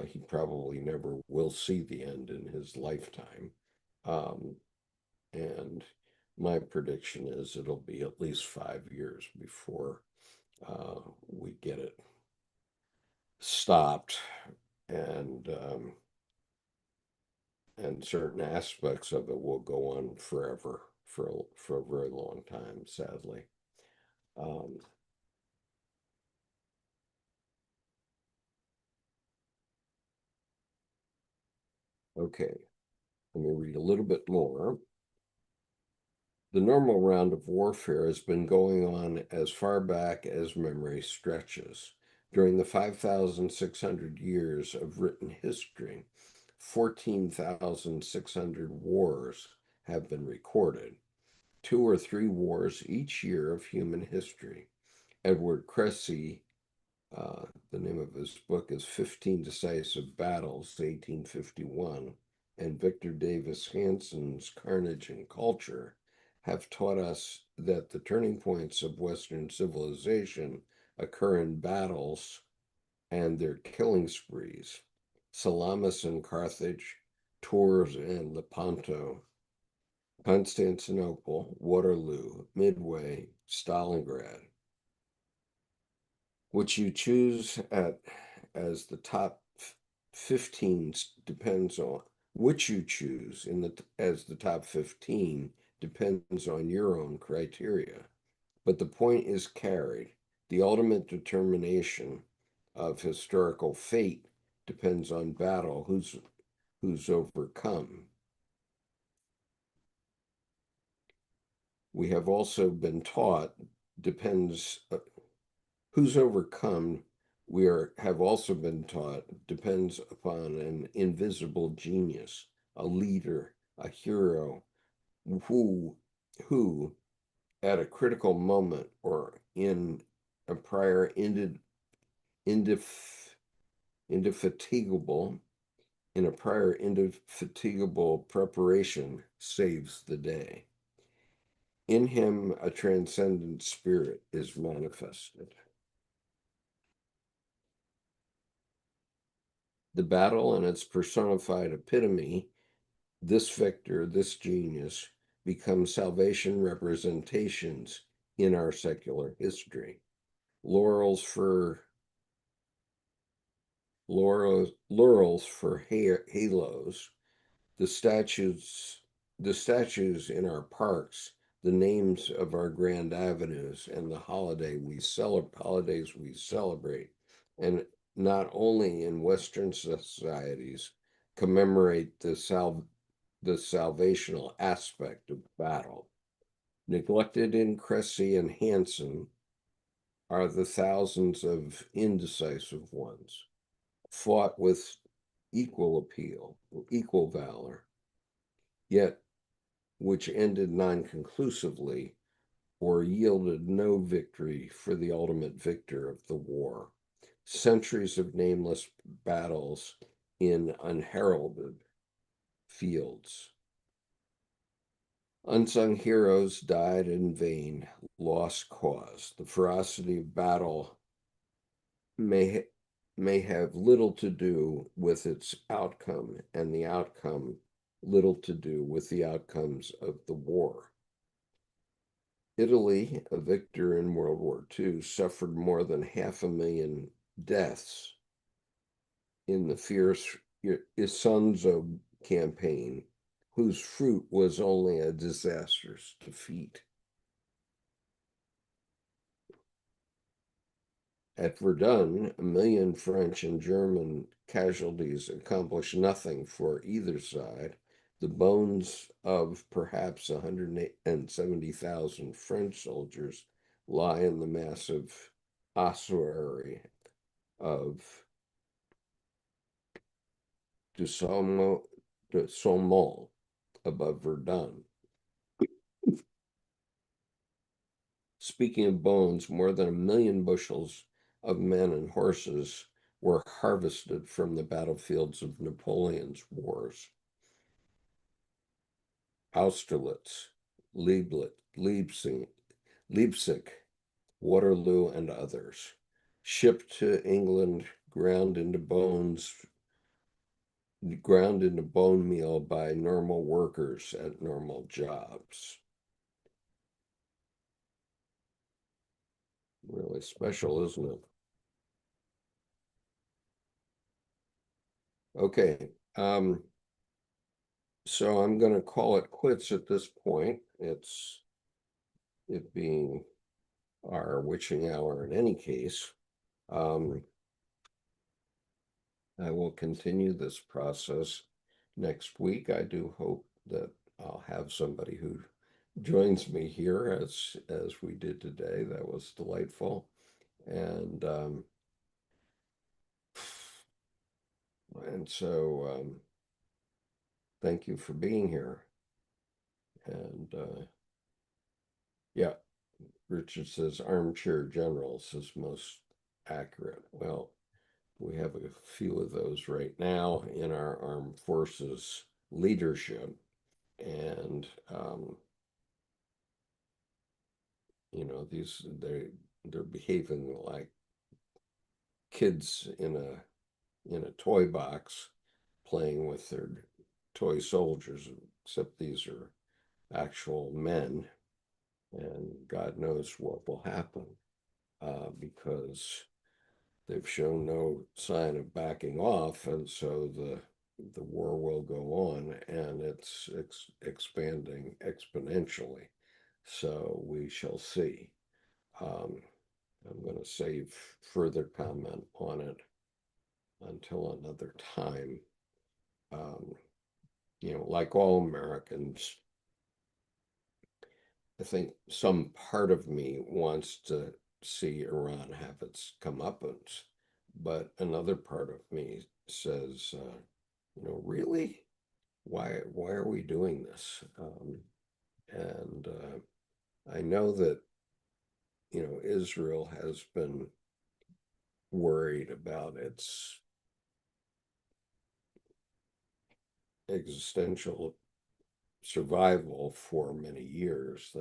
he probably never will see the end in his lifetime. And my prediction is it'll be at least 5 years before we get it stopped, and certain aspects of it will go on forever, for a very long time, sadly. Okay, let me read a little bit more. The normal round of warfare has been going on as far back as memory stretches. During the 5,600 years of written history, 14,600 wars have been recorded, 2 or 3 wars each year of human history. Edward Cressy, the name of his book is 15 Decisive Battles, 1851, and Victor Davis Hanson's Carnage and Culture have taught us that the turning points of Western civilization occur in battles and their killing sprees. Salamis and Carthage, Tours and Lepanto, Constantinople, Waterloo, Midway, Stalingrad. Which you choose as the top 15 depends on which you choose as the top 15 depends on your own criteria. But the point is carried. The ultimate determination of historical fate depends on battle, who's overcome. We have also been taught depends who's overcome, have also been taught, depends upon an invisible genius, a leader, a hero, who at a critical moment or in a prior indefatigable preparation saves the day. In him, a transcendent spirit is manifested. The battle and its personified epitome, this victor, this genius, become salvation representations in our secular history. Laurels for halos, the statues in our parks, the names of our grand avenues, and the holidays we celebrate, and not only in Western societies, commemorate the salvational aspect of battle. Neglected in Cressy and Hanson are the thousands of indecisive ones, fought with equal valor, yet which ended non-conclusively or yielded no victory for the ultimate victor of the war. Centuries of nameless battles in unheralded fields. Unsung heroes died in vain, lost cause. The ferocity of battle may have little to do with its outcome, and the outcome little to do with the outcomes of the war. Italy, a victor in World War II, suffered more than 500,000 deaths in the fierce Isonzo campaign, whose fruit was only a disastrous defeat. At Verdun, 1,000,000 French and German casualties accomplished nothing for either side. The bones of perhaps 170,000 French soldiers lie in the massive ossuary of de Saumont above Verdun. Speaking of bones, more than 1,000,000 bushels of men and horses were harvested from the battlefields of Napoleon's wars. Austerlitz, Leipzig, Waterloo, and others. Shipped to England, ground into bone meal by normal workers at normal jobs. Really special, isn't it? Okay. So I'm going to call it quits at this point. It's it being our witching hour in any case. Um, I will continue this process next week. I do hope that I'll have somebody who joins me here as we did today. That was delightful. And thank you for being here. And yeah, Richard says armchair generals is most accurate. Well, we have a few of those right now in our armed forces leadership. And they're behaving like kids in a toy box playing with their toy soldiers, except these are actual men, and God knows what will happen because they've shown no sign of backing off, and so the war will go on, and it's expanding exponentially. So we shall see. Um, I'm going to save further comment on it until another time. Um, like all Americans, I think some part of me wants to see Iran have its comeuppance, but another part of me says, really, why are we doing this? And I know that Israel has been worried about its existential survival for many years,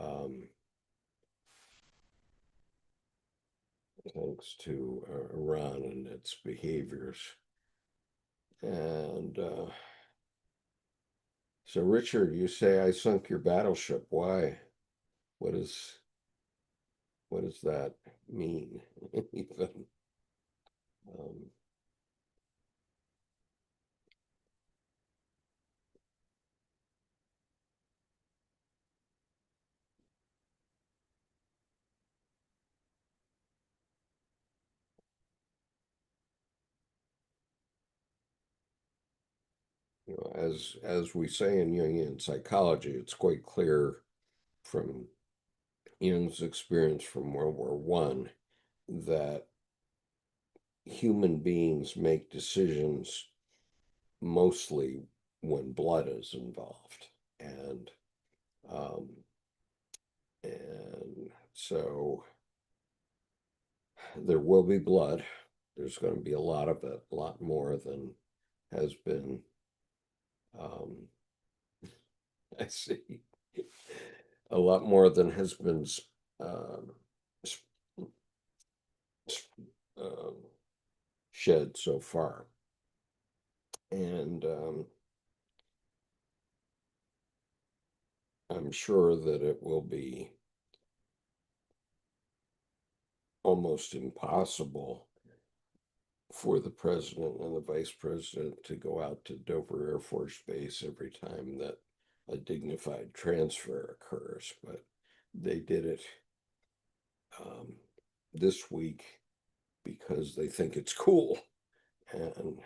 um, thanks to Iran and its behaviors. And so, Richard, you say I sunk your battleship. Why? What is what does that mean? Even um, as we say in Jungian psychology, it's quite clear from Jung's experience from World War I that human beings make decisions mostly when blood is involved. And um, and so there will be blood. There's going to be a lot of it, a lot more than has been. Um, I see a lot more than has been um, um, shed so far. And I'm sure that it will be almost impossible for the president and the vice president to go out to Dover Air Force Base every time that a dignified transfer occurs. But they did it um, this week because they think it's cool. And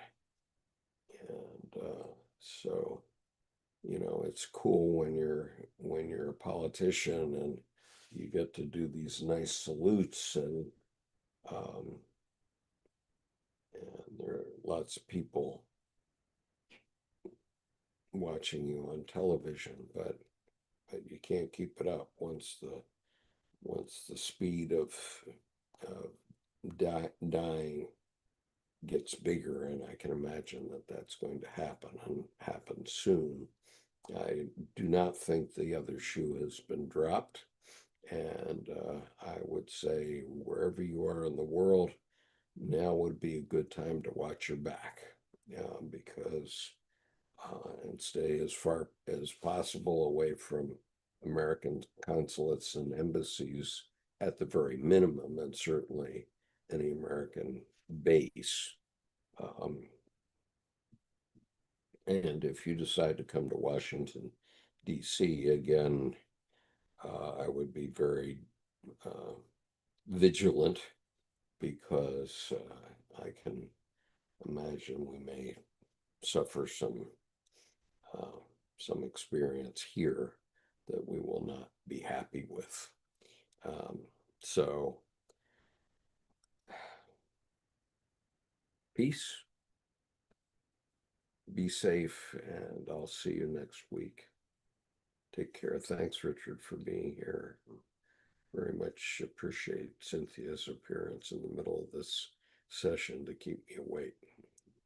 so it's cool when you're a politician and you get to do these nice salutes um, and there are lots of people watching you on television, but you can't keep it up once the speed of dying gets bigger, and I can imagine that that's going to happen and happen soon. I do not think the other shoe has been dropped. And I would say wherever you are in the world, now would be a good time to watch your back, because and stay as far as possible away from American consulates and embassies at the very minimum, and certainly any American base. Um, and if you decide to come to Washington, D.C., again, I would be very uh, vigilant because I can imagine we may suffer uh, some experience here that we will not be happy with. Um, so, peace, be safe, and I'll see you next week. Take care. Thanks, Richard, for being here. Very much appreciate Cynthia's appearance in the middle of this session to keep me awake.